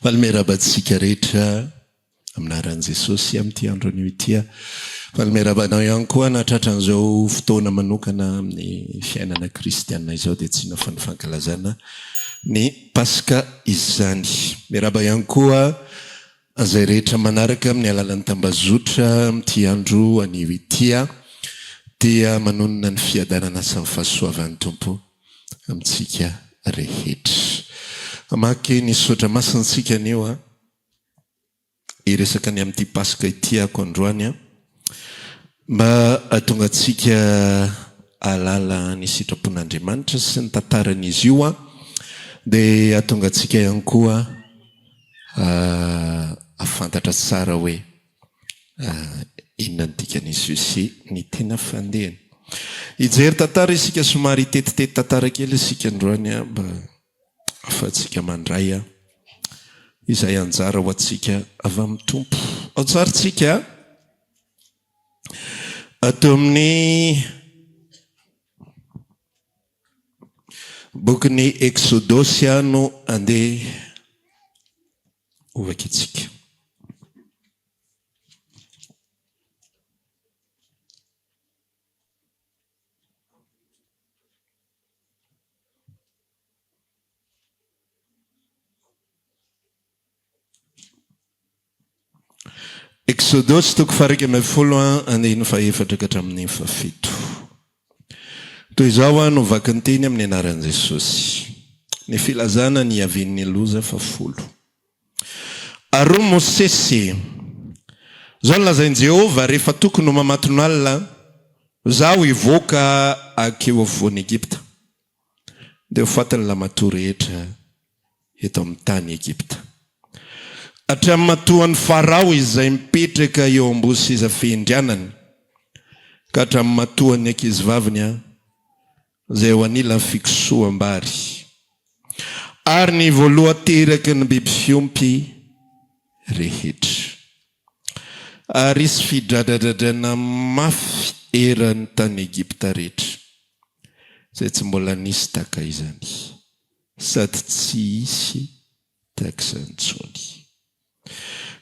Falmerabantsika rehetra aminaran'i Jesosy amin'ity andron'io ity. Falmerabanao ihany koa natratran'izao fotoana manokana amin'ny fiainana kristianina izao dia tsy nafany fankalazana ny Paska izany. Meraba ihany koa izay rehetra manaraka amin'ny alalan'ny tambazotra amin'ity andro anio ity dia manonona ny fiadanana sy ny fahasoavan'ny Tompo amintsika rehetra. Amaky ny sotra masintsika anio iresaka ny amin'ity Paska ity ako androany mba atonga antsika alala ny sitrapon'Andriamanitra sy ny tantaran'izy io dia atonga antsika ihany koa afantatra tsara hoe inona ny dikan'izy io sy ny tena fandehany. Hijery tantara isika somary tetitety tantara kely isika androany mba afatsika mandray izay anjara ho antsika avy amin'ny Tompo. Ao tsara tsika ato amin'ny bokin'ny Exodosy no andeha ovaka itsika. Exodosy toko faharaiky ambin'ny folo andehany fahaefatra ka hatramin'ny fahafito. Toy izao no vaky ny teny amin'ny anaran'i Jesosy. Ny filazana ny avin'ny loza fahafolo. Ary Mosesy, zao lazain'i Jehovah rehefa tokony ho mamatona alina, zaho hivoaka akeo afovoan'i Egipta. Dia ho fatany lamatoa rehetra eto amin'ny tany Egipta. Hatramin'ny matoan'ny Farao izay mipetraka eo ambony seza fiandrianany, ka hatramin'ny matoan'ny ankizivaviny izay ho anila fiksoam-bary. Ary ny voaloha teraky ny biby fiompy rehetra. Ary isy fidradradradrana mafy eran'ny tany Egipta rehetra, izay tsy mbola nisy tahaka izany, sady tsy isy tahak'izany intsony.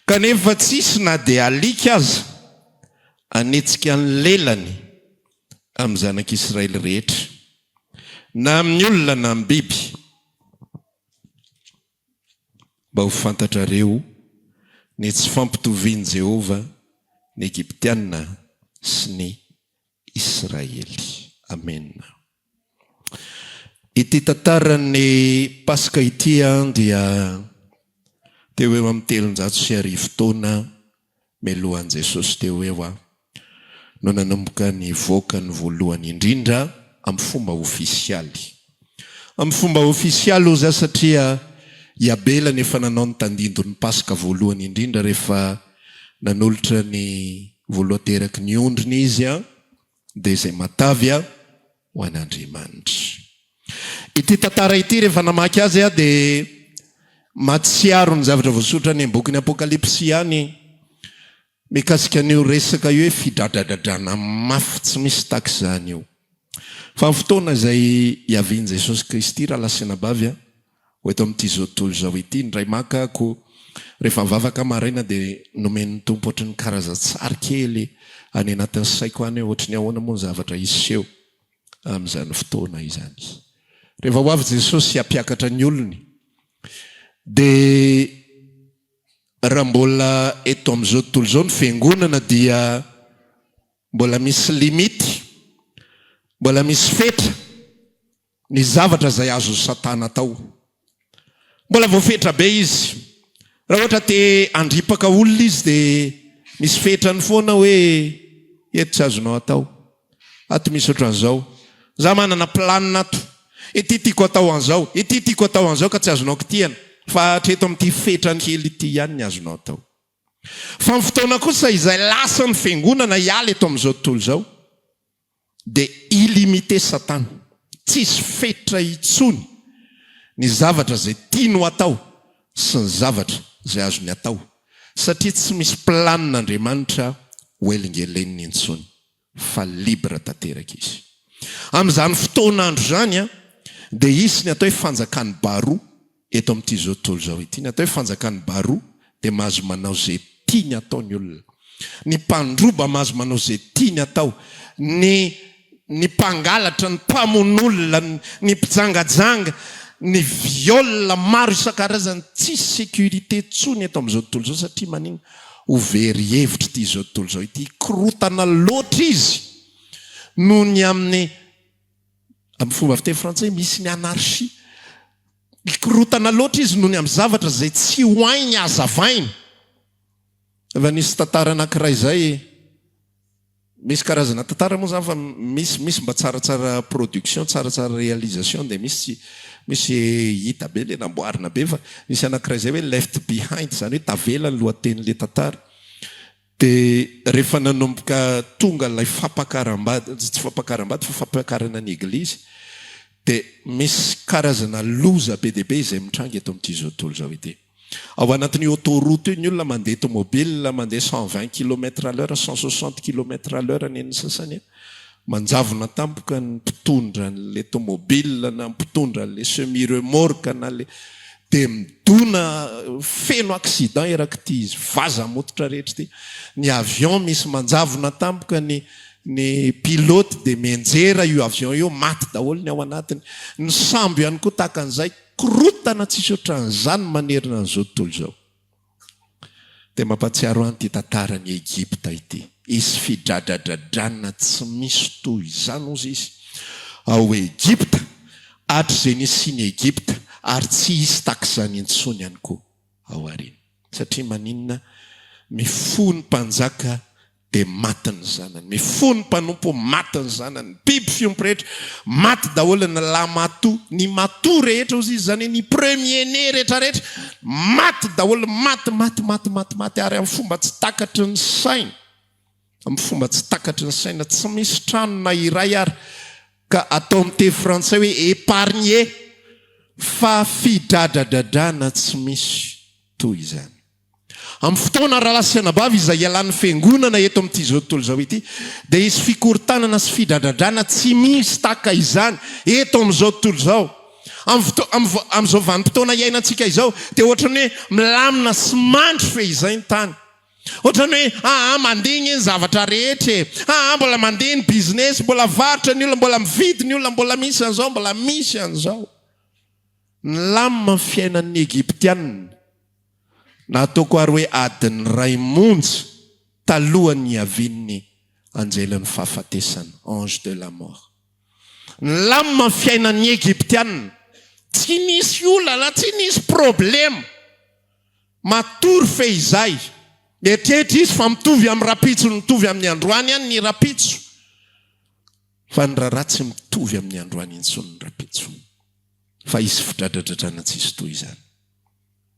Kanefa tsisy na dia alika aza anetsika ny lelany amin'ny zanak'Israely rehetra, na amin'ny olona na amin'ny biby, mba ho fantatrareo ny tsy fampitovian'i Jehovah ny Egiptiana sy ny Israely. Amen. Ity tantaran'ny Paska ity dia teo eo amin'ny 300 taona mialohan'i Jesosy teo eo no nanomboka ny voaka ny voalohany indrindra amin'ny fomba ofisialy. Amin'ny fomba ofisialy oza satria Iabela nefa nanao ny tandindon'ny Paska voalohany indrindra rehefa nanolotra ny voaloha teraky ny ondriny izy dia izay matavy ho an'Andriamanitra. Ity tantara ity rehefa namaky azy dia matsiaro ny zavatra voasoratra ny bokin'ny Apokalipsy ihany mikasika an'io resaka io hoe fidradradradrana mafy tsy misy tahak'izany io. Fa ny fotoana izay iavian'i Jesosy Kristy raha lasina bavy ho eto amin'ity zao tontolo izao ity, ndray makako rehefa mivavaka maraina dia nomen'ny Tompo ohatran'ny karaza-tsary kely any anatin'ny saiko any ohatran'ny ahoana moa ny zavatra iseho amin'izany fotoana izany. Rehefa ho avy Jesosy hampiakatra ny olony dia raha mbola eto amin'izao tontolo izao ny fiangonana dia mbola misy limity, mbola misy fetra ny zavatra izay azo Satana atao. Mbola voafetra be izy. Raha ohatra te andripaka olona izy dia misy fetrany foana hoe eto tsy azonao atao, ato misy ohatran'izao, za manana planina ato, ity tiako atao an'izao, ity tiako atao an'izao ka tsy azonao kitihana. Fa hatreto amin'ity fetrany kely ity ihany ny azonao atao. Fa ny fotoana kosa izay lasa ny fiangonana hiala eto amin'izao tontolo izao dia illimité Satana. Tsisy fetra intsony ny zavatra izay tiany atao sy ny zavatra izay azony atao, satria tsy misy planin'Andriamanitra ho elingeleniny intsony, fa libra tanteraka izy. Amin'izany fotoana andro izany dia isy ny atao hoe fanjakany baroa eto amin'ity zao tontolo zao ity ny atao hoe fanjakany baroa dia mahazo manao zay tiany ataony olona. Ny mpandroba mahazo manao zay tiany atao, ny mpangalatra, ny mpamon'olona, ny mpijangajanga, ny violona maro isan-karazany, tsisy sécurité tsony eto amin'izao tontolo zao satria manino ho very hevitra ity zao tontolo zao ity. Korotana loatra izy noho ny amin'ny fomba fiteny frantsay misy ny anarchie. Korotana loatra izy noho ny amin'ny zavatra zay tsy hoainy hazavainy. Efa nisy tantara anankiray zay, misy karazana tantara moa zany fa misy mba tsaratsara production, tsaratsara réalisation, dia misy hita be le namboarina be, fa misy anankiray zay hoe left behind, zany hoe tavela ny lohatenin'le tantara. Dia rehefa nanomboka tonga ilay fampakaram-bady, tsy fampakaram-bady fa fampakarana ny eglizy, dia misy karazana loza be dia be izay mitranga eto amin'ity zao tontolo zao ity. Ao anatin'ny autoroute io ny olona mandeha automobile, mandeha 120 km/h, 160 km/h ny sasany. Manjavona tampoka ny mpitondra n'le automobile na mpitondra n'le semi-remorque na le, dia midona feno accident erak'ity izy vaza mototra rehetra ity. Ny avion misy manjavona tampoka ny pilote dia mianjera io avion io, maty daholo ny ao anatiny. Ny sambo ihany koa tahaka an'izay, korotana tsisy ohatran'izany manerina an'izao tontolo zao. Dia mampatsiaro an'ity tantara ny Egypta ity. Izy fidradradradrana tsy misy toy izany ozy izy ao Egypta, atry izay nisy ny Egypta, ary tsy hisy takizany intsony ihany koa ao aoriana. Satria maninona? Mifono mpanjaka dia maty ny zanany, mifono mpanompo maty ny zanany, biby fiompy rehetra maty daholo, ny lamato, ny mato rehetra ozy izy zany, ny premier-né rehetrarehetra maty daholo, maty ary amin'ny fomba tsy takatry ny saina. Amin'ny fomba tsy takatry ny saina, tsy misy trano na iray ary ka atao amin'ny teny frantsay hoe épargné, fa fidradradradrana tsy misy toy izany. Amin'ny fotoana ralasanabavy izay ialan'ny fiangonana eto amin'ity zao tontolo zao ity, dia izy fikorontanana sy fidradradrana tsy misy taka izany eto amin'izao tontolo zao. Amin'izao vanim-potoana iainantsika izao dia ohatrany hoe milamina sy mandry fehizay ny tany. Ohatrany hoe mandeha ny zavatra rehetra, mbola mandeha ny business, mbola varotra ny olona, mbola mividy ny olona, mbola misy an'izao, mbola misy an'izao. Ny lamina fiainan'ny Egyptianina na ataoko ary hoe adiny ray monja talohan'ny havin'ny anjelan'ny fahafatesana, ange de la mort. Ny lamina fiainan'ny Egyptianina tsy nisy olana, tsy nisy problema, matory fehizay. Eritrehetra izy fa mitovy amin'ny rapitso, mitovy amin'ny androany ihany ny rapitso, fa ny raharaha tsy mitovy amin'ny androany intsony ny rapitso, fa izy fidradradradrana tsy isy toy izany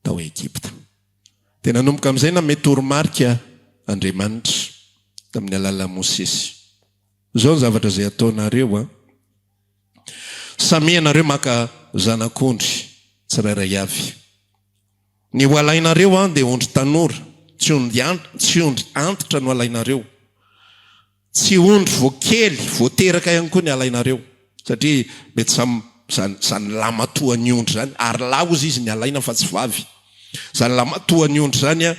tao Egypta. Dia nanomboka amin'izay namety toromarika Andriamanitra tamin'ny alalan'i Mosesy. Izao ny zavatra izay ataonareo, samy ianareo maka zanak'ondry tsirairay avy. Ny ho alainareo dia ondry tanora, tsy ondry antitra no alainareo, tsy ondry voakely, voateraka ihany koa ny alainareo, satria mety zany lamatoa ny ondry zany, ary lahy ozy izy ny alaina fa tsy vavy. Zany lamatoa ny ondry zany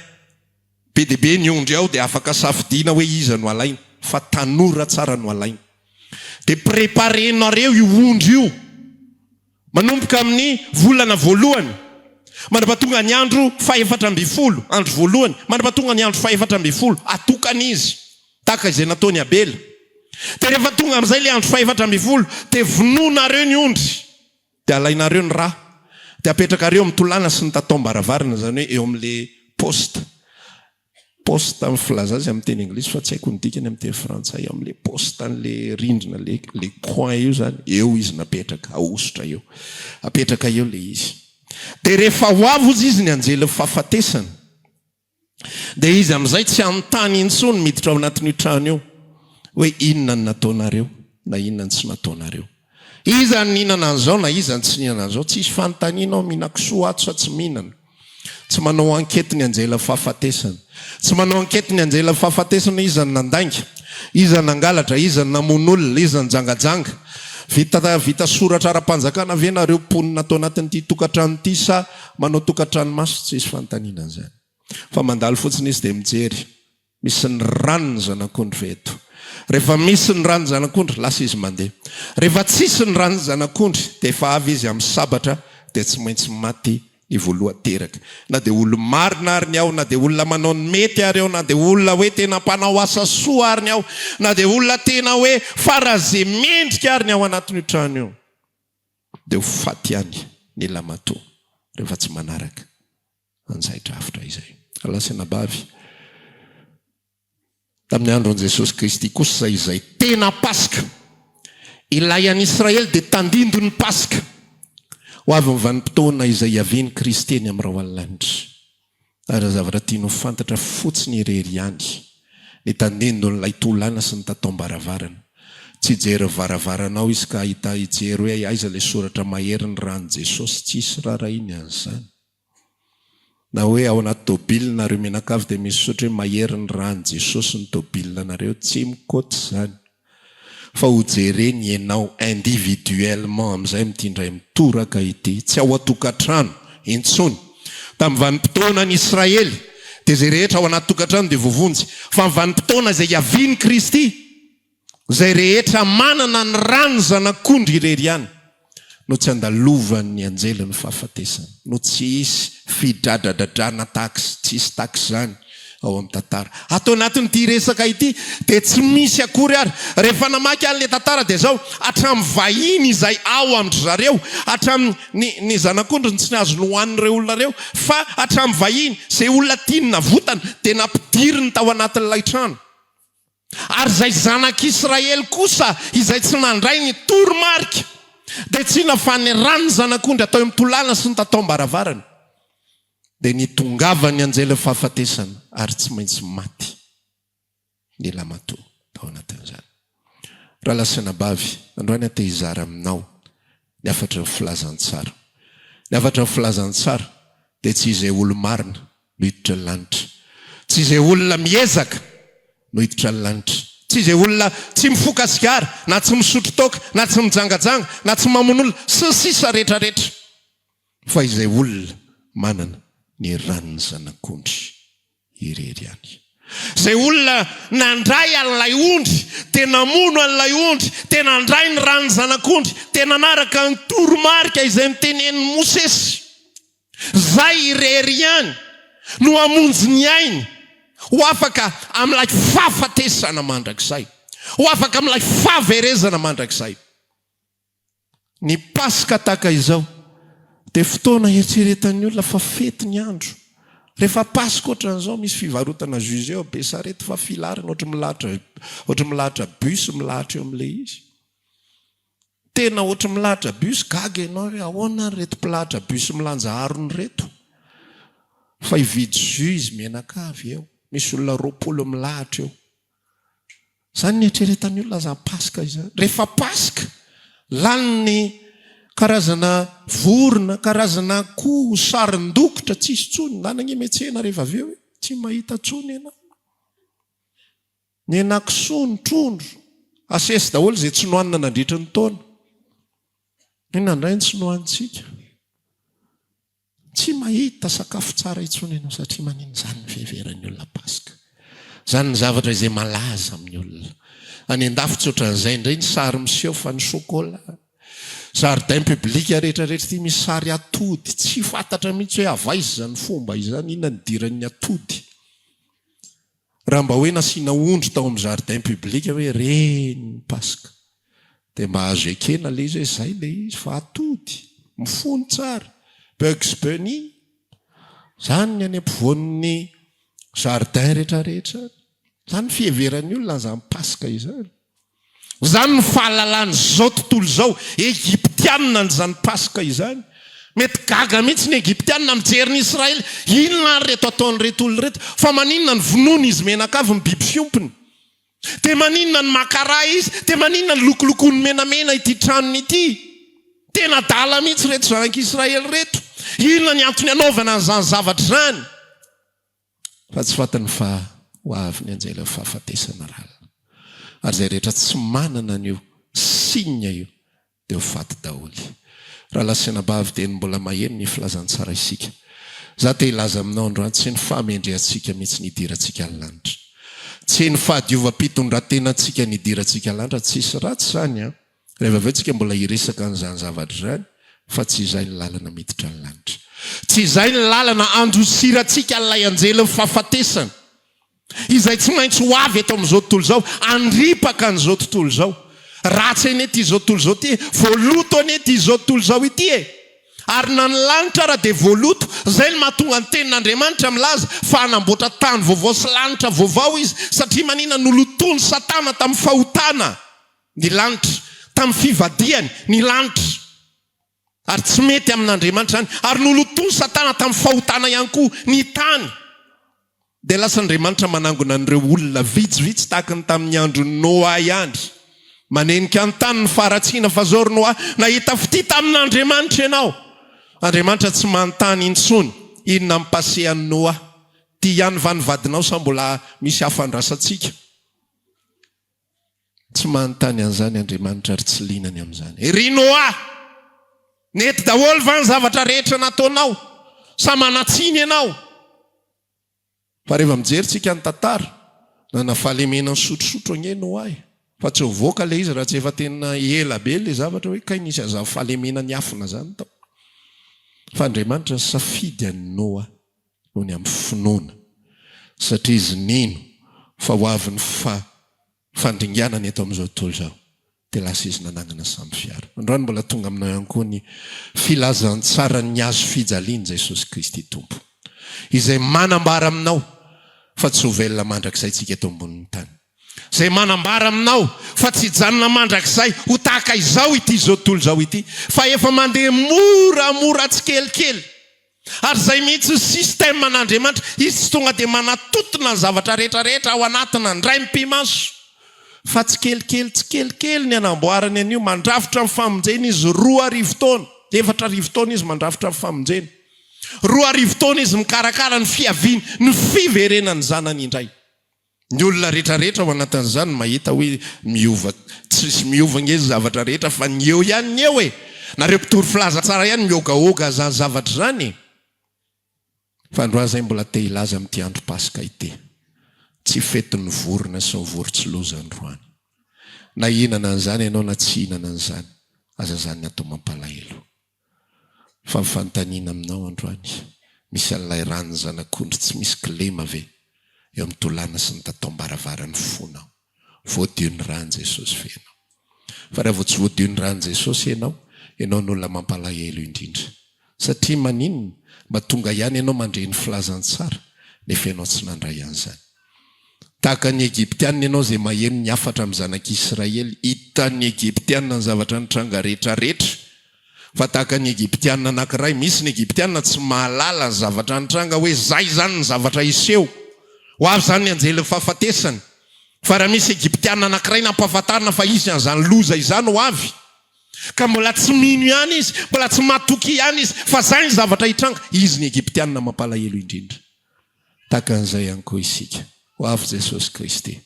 be dia be ny ondry ao dia afaka safidiana hoe iza no alaina, fa tanora tsara no alaina. Dia préparenareo io ondry io manomboka amin'ny volana voalohany, mandrapatonga ny andro 420, andro voalohany, mandrapatonga ny andro 420 atokana izy tahaka izay nataony Abela. Dia rehefa tonga amin'izay le andro 420 dia vononareo ny ondry, dia alainareo ny rà, dia apetrakareo amin'ny tolàna sy ny tatao-baravarana, zany hoe eo amin'le poste amin'ny filaza azy amin'ny teny anglisy, fa tsy haiko ny dikany amin'ny teny frantsay, amin'le poste an'le rindrina, le coin io zany, eo izy napetraka, ahosotra eo, apetraka eo le izy. Dia rehefa ho avy ozy izy ny anjely fahafatesana, dia izy amin'izay tsy anontany intsony miditra ao anatin'io trano io hoe inona ny nataonareo na inona ny tsy nataonareo, iza ny nihinana an'izao na iza ny tsy nihinana an'izao. Tsisy fanontaniana ao mihinan-kisoa ato sa tsy mihinana. Tsy manao ankety ny anjela fahafatesana, tsy manao ankety ny anjela fahafatesana iza ny nandainga, iza ny nangalatra, iza ny namono olona, iza ny jangajanga, vita soratra ara-panjakana ve nareo mponina atao anatin'ity tokantrano ity sa manao tokantrano maso tsy isy fanontaniana zany fa mandalo fotsiny izy dia mijery misy ny rano zanak'ondry veto rehefa misy ny rano zanak'ondry lasa izy mandeha rehefa tsisy ny rano zanak'ondry dia efa avy izy amin'ny sabatra dia tsy maintsy maty ny voalohateraka na dia olo marina ary ny aho na dia olona manao ny mety ary aho na dia olona hoe tena mpanao asa soa ary ny aho na dia olona tena hoe farazay mendrika ary ny ao anatin'io trano io dia ho faty ihany ny lamatoa rehefa tsy manaraka an'izay drafitra izay alasenabavy tamin'ny andron' Jesosy Kristy kosa izay tena Paska ilay an'i Israely dia tandindo ny Paska ho avy ny vanim-potoana izay iaviany Kristy eny amin'ny rao alin'lanitra ary zavatra tiany ho fantatra fotsiny irery ihany ny tandindo n'ilay tolana sy ny tatao-baravarana tsy hijery varavaranao izy ka ahita hijery hoe aiza ilay soratra mahery ny rano Jesosy tsisy raharainy an'izany na hoe ao anaty tôbily nareo menakavy dia misy sotra hoe mahery ny rano Jesosy ny tôbily nareo tsy mikoty zany fa ho jereny ianao individuellement amin'izay mitindray mitoraka ity tsy ao atokantrano intsony tamin'ny vanim-potoana ny Israely dia izay rehetra ao anaty tokantrano dia vovonjy fa amin'ny vanim-potoana izay iaviany Kristy izay rehetra manana ny rano zanak'ondry irery ihany no tsy andalovan'ny anjely ny fahafatesana no tsy isy fidradradradrana taksy tsy isy taksy zany ao amin'ny tantara atao anatin'ity resaka ity dia tsy misy akory ary rehefa namaky an'ilay tantara dia zao hatramin'ny vahiny izay ao amin'ny zareo hatramin'ny zanak'ondry ny tsy nazo nohoan'ireo olona reo fa hatramin'ny vahiny izay olona tiany navotana dia nampidiriny tao anatin'ilay trano ary izay zanak'Israely kosa izay tsy nandray ny toromarika dia tsy nafany rano zanak'ondry atao amin'ny tolana sy ny tatao-baravarana dia nitongavany anjely fahafatesana ary tsy maintsy maty ny lamatoa tao anatin'izany raha lasanabavy androany atehizara aminao ny afatra ny filazantsara ny afatra ny filazantsara dia tsy izay olo marina no hiditra ny lanitra tsy izay olona miezaka no hiditra ny lanitra tsy izay olona tsy mifokasikara na tsy misotro toka na tsy mijangajanga na tsy mamon'olona sy sisa rehetrarehetra fa izay olona manana ny ranony zanak'ondry irery ihany izay olona nandray an'ilay ondry tena mono an'ilay ondry tena andray ny ranony zanak'ondry tena naraka ny toromarika izay mitenen'ny Mosesy zay irery ihany no amonjy ny ainy ho afaka amin'ilay fahafatesana mandrakizay ho afaka amin'ilay fahaverezana mandrakizay ny Paska tahaka izao dia fotoana eritreretan'ny olona fa fety ny andro rehefa Paska ohatran'izao misy fivarotana juge eo be sarety fa filarina ohatry milahatra bus milahatra eo amin'ilay izy tena ohatry milahatra bus gaga ianao hoe ahoana reto mpilahatra bus milanja arony reto fa hividy jus izy menakavy eo misy olona 20 milahatra eo zany ny eritreretan'ny olona zany Paska izany rehefa Paska laniny karazana vorona karazana koho sarin-dokotra tsisy tsony nanagny metsena rehefa avy eo tsy mahita tsony ianao ny henan-kisoa ny trondro asesy daholo izay tsy nohanina nandritra ny taona inandray ny tsy nohanitsika tsy mahita sakafo tsara itsony ianao satria manino zany ny fiheveran'ny olona Paska zany ny zavatra izay malaza amin'ny olona any an-dafy ohatran'izay indray ny sary miseho fa ny chocolat jardin public rehetrarehetra ty misy sary atody tsy fantatra mihitsy hoe avaizy zany fomba izany inona ny diran'ny atody raha mba hoe nasiana ondry tao amin'ny jardin public hoe reny ny Paska dia mba azo ekena le izy hoe zay le izy fa atody mifono tsara Bugs Bunny zany ny any ampovoan'ny jardin rehetrarehetra zany fiheveran'ny olona zany Paska izany zany ny fahalalany zao tontolo zao Egyptianina ny zany Paska izany mety gaga mihitsy ny Egyptianina mijery ny Israely inona ny reto ataony reto olona reto fa maninona ny vonoany izy menakavy ny biby fiompiny dia maninona ny makara izy dia maninona ny lokolokony menamena ity tranony ity tena dala mihitsy reto zanak'Israely reto inona ny antony anaovana n'izany zavatra zany fa tsy fatany fa ho avy ny anjela fahafatesana rala ary zay rehetra tsy manana an'io signe io dia ho faty daholy. Raha lasenabavy dia mbola maheno ny filazantsara isika. Za te hilaza aminao androany tsy ny fahamendreantsika mihitsy nidirantsika ny lanitra. Tsy ny fahadiova-pitondratenantsika nidirantsika ny lanitra, tsisy ratsy zany a. Rehefa aveo tsika mbola hiresaka n'izany zavatra zany, fa tsy izay ny lalana miditra ny lanitra. Tsy izay ny lalana andosirantsika ilay anjely ny fahafatesana. Izay tsy maintsy ho avy eto amin'izao tontolo izao, andripaka an'izao tontolo izao. Ratsy eny ety izao tontolo izao ity, voaloto eny ety izao tontolo izao ity e. Ary na ny lanitra raha dia voaloto, zay ny mahatonga ny tenin'Andriamanitra milaza fa hanamboatra tany vaovao sy lanitra vaovao izy, satria manina nolotony Satana tamin'ny fahotana ny lanitra, tamin'ny fivadiany ny lanitra. Ary tsy mety amin'Andriamanitra zany, ary nolotony Satana tamin'ny fahotana ihany koa ny tany. Dia lasa Andriamanitra manangona an'ireo olona vitsivitsy tahaka ny tamin'ny andron'ny Noa ihany. Manenika ny tany ny faharatsiana fa zao ry Noa, nahita fity tamin'Andriamanitra ianao. Andriamanitra tsy manontany intsony, inona mipasehan'ny Noa? Ty ihany vanivadinao sa mbola misy hafandrasantsika? Tsy manontany an'izany Andriamanitra ary tsy linany amin'izany. Ry Noa, nety daholo va ny zavatra rehetra nataonao? Sa manatsiny ianao? Fa rehefa mijery-tsika ny tantara, na fahalemena ny sotrosotro anie Noa e. Fa tsy ho voaka le izy raha tsy efa tena ela be le zavatra hoe kay nisy aza fahalemena ny afina zany tao. Fa Andriamanitra safidy an'i Noa noho ny amin'ny finoana, satria izy nino fa ho avy ny fandringanany eto amin'izao tontolo izao, dia lasa izy nanangana samy fiara. Androany mbola tonga aminao ihany koa ny filazantsara ny azo fijaliany Jesosy Kristy Tompo, izay manambara aminao fa tsy ho velona mandrakizay tsika eto ambonin'ny tany. Zay manambara aminao fa tsy janona mandrakizay ho tahaka izao ity zao tontolo izao ity, fa efa mandeha moramora tsikelikely. Ary zay mihitsy système an'Andriamanitra, izy tsy tonga dia manatotona ny zavatra rehetrarehetra ao anatina ndray mpimaso, fa tsikelikely ny anamboarany an'io. Mandrafitra amin'ny famonjena izy 2 arivo taona, 4 arivo taona izy mandrafitra amin'ny famonjena. 2 arivo taona izy mikarakara ny fiaviany, ny fiverenany zanany indray. Ny olona rehetrarehetra ao anatin'izany mahita hoe miova, tsisy miovagna izy zavatra rehetra, fa ny eo ihany ny eo e. Nareo mpitory filaza tsara ihany miogaoga zany zavatra zany. Fa androany zay mbola te hilaza amin'ity andro Pasika ity. Tsy fetin'ny vorona sy ny voron-tsiloza androany. Na hihinana an'izany ianao na tsy hihinana an'izany, aza zany atao mampalahelo. Fa mifanontaniana aminao androany, misy an'ilay rano zanak'ondry tsy misy kilema ve eo amin'ny tolàna sy ny tataom-baravarany fonao? Voadio ny rano Jesosy fe ianao. Fa raha vao tsy voadio ny rano Jesosy ianao n'olona mampalahelo indrindra. Satria maninona? Mba tonga ihany ianao mandre ny filazantsara, nefa ianao tsy nandray an'izany. Tahaka ny Egyptianina ianao zay maheno ny afatra amin'ny zanak'Israely, hitan'ny Egyptianina ny zavatra nitranga rehetrarehetra. Fa tahaka ny Egyptianina anankiray, misy ny Egyptianina tsy mahalala ny zavatra nitranga hoe zay zany ny zavatra iseho. Ho avy zany ny anjely fahafatesany. Fa raha misy Egyptianina anankiray nampahafantarina fa izy an'izany loza izany ho avy, ka mbola tsy mino ihany izy, mbola tsy matoky ihany izy, fa zay ny zavatra hitranga, izy ny Egyptianina mampalahelo indrindra. Tahaka an'izay ihany koa isika. Ho avy Jesosy Kristy,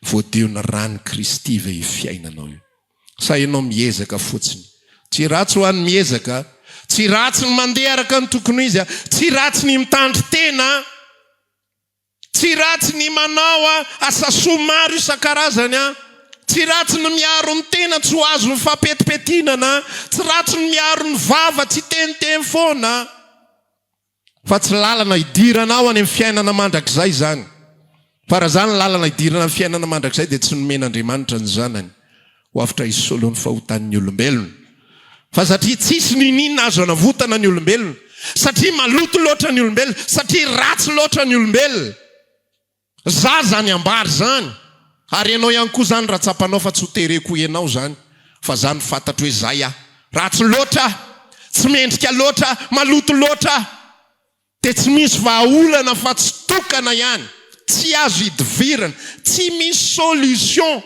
voadio ny rano Kristy ve fiainanao io. Sa ianao miezaka fotsiny. Tsy ratsy ho an'ny miezaka, tsy ratsy ny mandeha araka ny tokony izy, tsy ratsy ny mitandry tena, tsy ratsy ny manao asa soa maro isan-karazany, tsy ratsy ny miaro ny tena tsy ho azo ny fampetipetinana, tsy ratsy ny miaro ny vava tsy teniteny foana, fa tsy lalana hidiranao any amin'ny fiainana mandrakizay zany. Fa raha zany lalana hidirana amin'ny fiainana mandrakizay dia tsy nomen'Andriamanitra ny zanany ho afatra hisolo ny fahotan'ny olombelona. Fa satria tsisy ninina azo anavotana ny olombelona, satria maloto loatra ny olombelona, satria ratsy loatra ny olombelona. Zany ambary zany. Ary ianao ihany koa zany raha tsapanao fa tsy ho tereko ianao zany, fa zany fantatro hoe zay ratsy loatra, tsy mendrika loatra, maloto loatra, dia tsy misy vahaolana fa tsy tokana ihany, tsy azo hidivirana, tsy misy solution.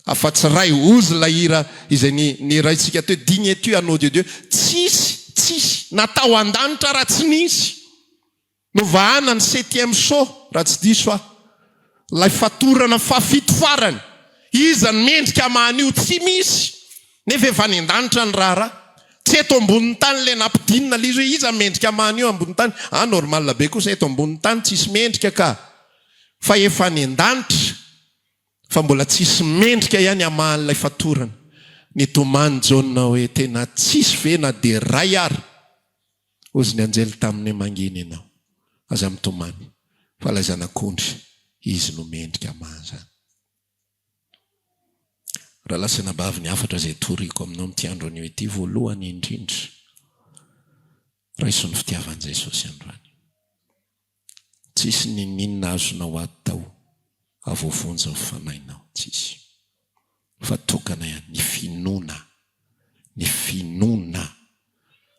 Afa-tsy ray ozy la hira izay ny raintsika teo digne tu anao de Dieu, tsisy natao an-danitra raha tsy nisy. Novahana ny 7e saut raha tsy diso lay fatorana fafito farany, iza ny mendrika manio tsy misy. nefa efa ny an-danitra ny raharaha tsy eto ambonin'ny tany le nampidinina le izy hoe iza mendrika many io ambony tany normal be kosa eto ambonin'ny tany tsisy mendrika ka fa efa ny an-danitra fa mbola tsisy mendrika ihany amahan'ilay fatorana ny tomany jaona hoe tena tsisy vena de ray ary ozy ny anjely tamin'ny manginy ianao aza mitomany fa lay zanak'ondry izy no mendrika amahazany raha lasana bavy ny afatra zay toriko aminao mity andro an'io ity voalohany indrindra raiso ny fitiavan'i Jesosy androany tsisy ny ninona azonao atao avovonja ho fanainao tsisy fa tokana ihany ny finoana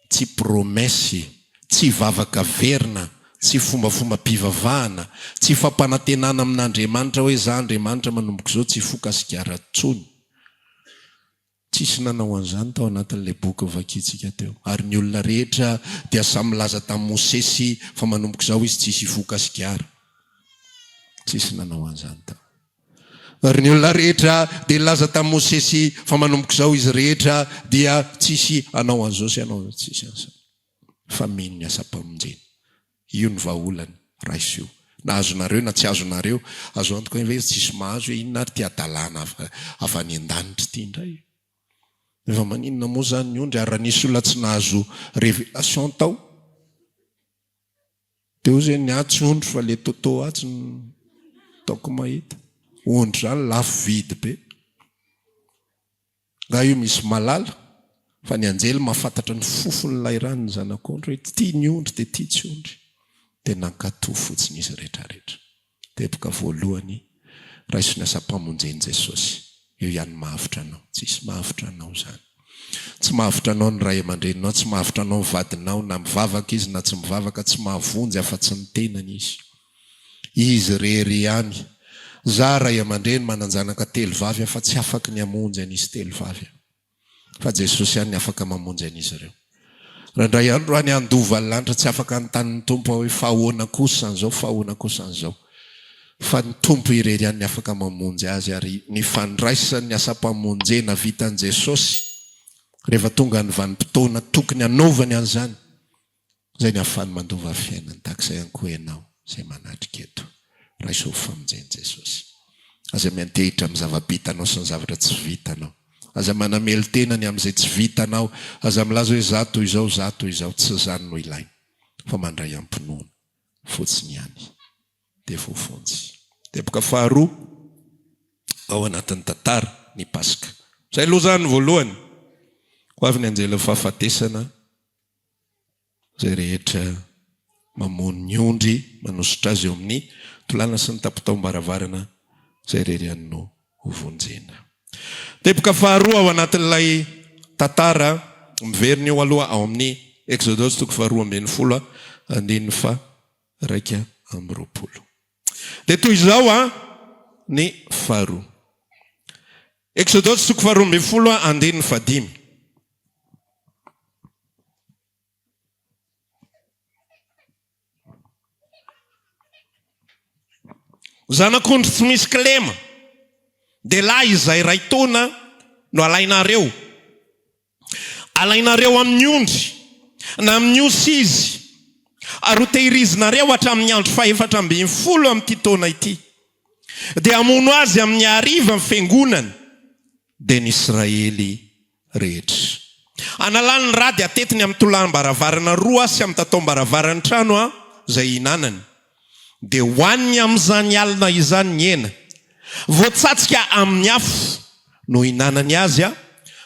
tsy promesy tsy vavaka verina tsy fombafomba-pivavahana tsy fampanantenana amin'Andriamanitra hoe za Andriamanitra manomboka izao tsy foka sigara-tsony tsisy nanao an'izany tao anatin'ilay boky vakitsika teo ary ny olona rehetra dia samy laza tamin'i Mosesy fa manomboka izao izy tsisy foka sigara tsisy nanao an'izany tao ary ny olona rehetra dia laza tamin'i Mosesy fa manomboka izao izy rehetra dia tsisy anao an'izao sy anao tsisy an'izany fa mino ny asa-pamonjena io ny vahaolany raiso io na azonareo na tsy azonareo azo antoka hoe tsisy mahazo hoe inona ary ty adalana avy any an-danitra ty indray efa maninona moa zany ny ondry ary raha nisy olona tsy nahazo révélation tao dia io zay ny atsy ondry fa le toto atsy ny taoko mahita ondry zany lafo vidy be nga io misy malala fa ny anjely mahafantatra ny fofony lairany ny zanak'ondry hoe ty ny ondry dia ty tsy ondry dia nankatoy fotsiny izy rehetrarehetra teboka voalohany raiso ny asa-pamonjeny Jesosy io ihany mahavitra anao tsisy mahavitra anao zany tsy mahavitra anao ny ray aman-dreninao tsy mahavitra anao ny vadinao na mivavaka izy na tsy mivavaka tsy mahavonjy afa-tsy ny tenany izy rery ihany za ray aman-dreny mananjanaka telo vavy afa tsy afaka ny amonjy an'izy telo vavy fa Jesosy ihany ny afaka mamonjy an'izy ireo raha ndray andro any andova ny lanitra tsy afaka ny tanin'ny tompo hoe fahoana kosan'izao fahoana kosan'izao fa ny tompo irery ihany ny afaka mamonjy azy ary ny fandraisany asa-pamonjena vitan'i Jesosy rehefa tonga ny vanim-potoana tokony anaovany an'izany zay ny ahafahany mandova fiainany takizay ihany koa ianao zay manatrika eto raiso famonjeny Jesosy aza miantehitra amin'ny zava-bitanao sy ny zavatra tsy vitanao aza manamely tenany amin'izay tsy vitanao aza milaza hoe zato izao tsy zany no ilainy fa mandray ampinoana fotsiny ihany dia voafonjy teboka faharoa ao anatin'ny tantara ny Paska zay aloha zany voalohany ho avy ny anjely fahafatesana zay rehetra mamono ny ondry manositra azy eo amin'ny tolana sy ny tapitaom-baravarana zay rery ihany no hovonjena teboka faharoa ao anatin'ilay tantara miverina eo aloha ao amin'ny Exodus toko faharoa ambin'ny folo andininy fa raika amby roapolo dia toy izao ny faharoa Exodus toko faharoa ambin'ny folo andininy fadimy zanak'ondry tsy misy kilema dia lahy izay ray taona no alainareo amin'ny ondry na amin'ny osy izy ary ho tehirizinareo hatramin'ny andro fahaefatra ambin'ny folo amin'ity taona ity dia hamono azy amin'ny hariva amin'ny fiangonany dia ny Israely rehetra analany ny rady atetiny amin'ny tolanim-baravarana roa sy amin'ny tatao-baravarany trano zay hinanany dia hoaniny amin'izany alina izany ny hena voatsatsika amin'ny afo no hinanany azy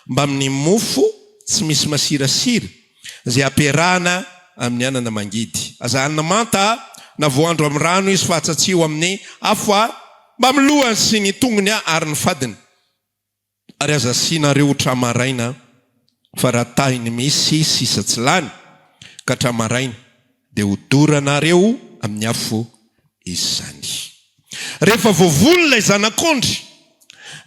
mba amin'ny mofo tsy misy masirasira zay ampiarahana amin'ny anana mangidy aza anana manta na voandro amin'ny rano izy fa atsatsio amin'ny afo mba milohany sy ny tongony ary ny fadiny ary aza asianareo tramaraina fa raha tahiny misy sisa tsy lany ka tramaraina dia hodoranareo amin'ny afo izy zany rehefa voavolo ilay zanak'ondry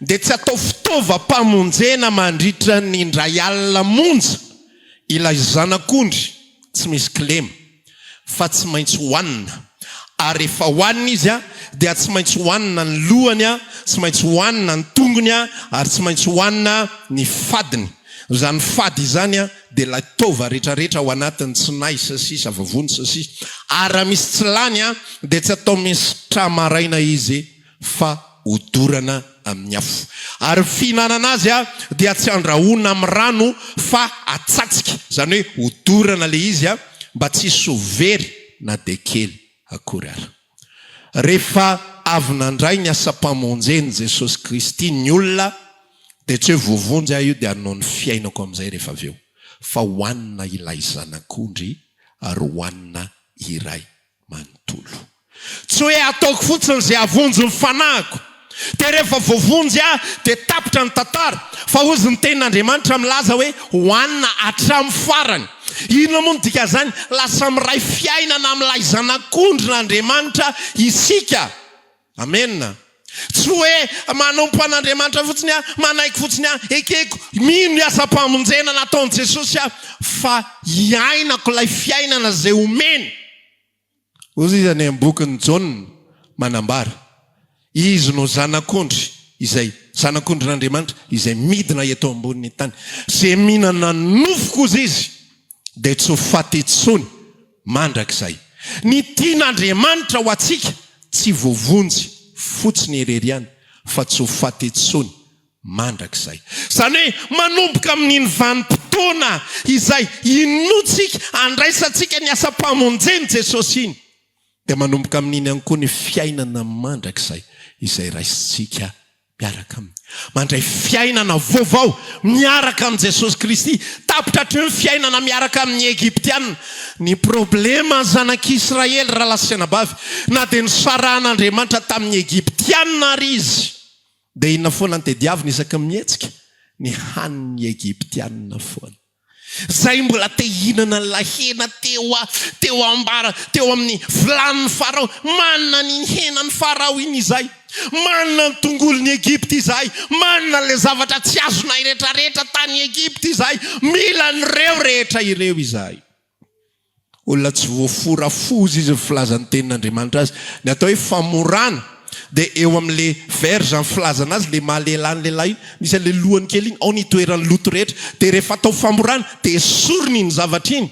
dia tsy atao fitaovam-pamonjena mandritra ny indray alina monja ilay zanak'ondry tsy misy kilema fa tsy maintsy hoanina ary rehefa hoanina izy dia tsy maintsy hohanina ny lohany a, tsy maintsy hohanina ny tongony a, ary tsy maintsy hohanina ny fadiny. Zany fady izany a dia ilay tova rehetrarehetra ao anatiny tsinay sasisa vavony sasisa. Ary raha misy tsy lany a dia tsy atao misy tramaraina izy fa hodorana amin'ny afo. Ary fihinanana azy a dia tsy andrahoana amin'ny rano fa atsatsika, zany hoe hodorana le izy a mba tsy sovery na de kely akory ara. Rehefa avy nandray ny asa-pamonjeny Jesosy Kristy ny olona dia tsy hoe vovonjy io dia anao ny fiainako amin'izay rehefa avy eo, fa hohanina ilay zanak'ondry ary hohanina iray manontolo. Tsy hoe ataoko fotsiny izay avonjy ny fanahiko, dia rehefa voavonjy dia tapitra ny tantara, fa ozy ny tenin'Andriamanitra milaza hoe hohanina hatramin'ny farany. Inona moa no dika zany? Lasa miray fiainana amin'ilay zanak'ondry n'Andriamanitra isika. Amenna. Tsy hoe manompo an'Andriamanitra fotsiny manaiky fotsiny ekeko mino ny asa-pamonjena nataon'i Jesosy fa hiainako ilay fiainana izay omeny. Ozy izy any am-bokin'ny Jaona manambara, izy no zanak'ondry izay zanak'ondry n'Andriamanitra izay midina eto ambonin'ny tany. Izay mihinana nofoko ozy izy dia tsy ho faty intsony mandrakizay. Ny tian'Andriamanitra ho atsika tsy voavonjy fotsiny erery ihany, fa tsy ho faty intsony mandrakizay. Zany hoe manomboka amin'iny vanim-potoana izay inotsika andraisantsika ny asa-pamonjeny Jesosy iny, dia manomboka amin'iny ihany koa ny fiainana mandrakizay izay raisintsika miaraka aminy. Mandray fiainana vaovao miaraka amin'ny Jesosy Kristy. Tapitra hatreo ny fiainana miaraka amin'ny Egiptianina. Ny problema zanak'Israely raha lasanabavy, na dia nisarahan'Andriamanitra tamin'ny Egiptianina ary izy, dia inona foana ny tediavina isaka mihetsika? Ny hanin'ny Egiptianina foana. Zay mbola te hinana la hena teo ambara, teo amin'ny vilanin'ny Farao. Manana ny henan'ny Farao iny izay, manana ny tongolon'ny Egipta izay, manana le zavatra tsy azonay rehetrarehetra tany Egipta izay, mila nyreo rehetra ireo izay. Olona tsy voafora fozy izy filazan'ny tenin'Andriamanitra azy. Ny atao hoe famorana dia eo amin'le verge ny filazana azy, le mahalelany lehilahy, misy an'le lohany kely iny, ao ny toeran'ny loto rehetra. Dia rehefa atao famorana dia esoriny iny zavatra iny,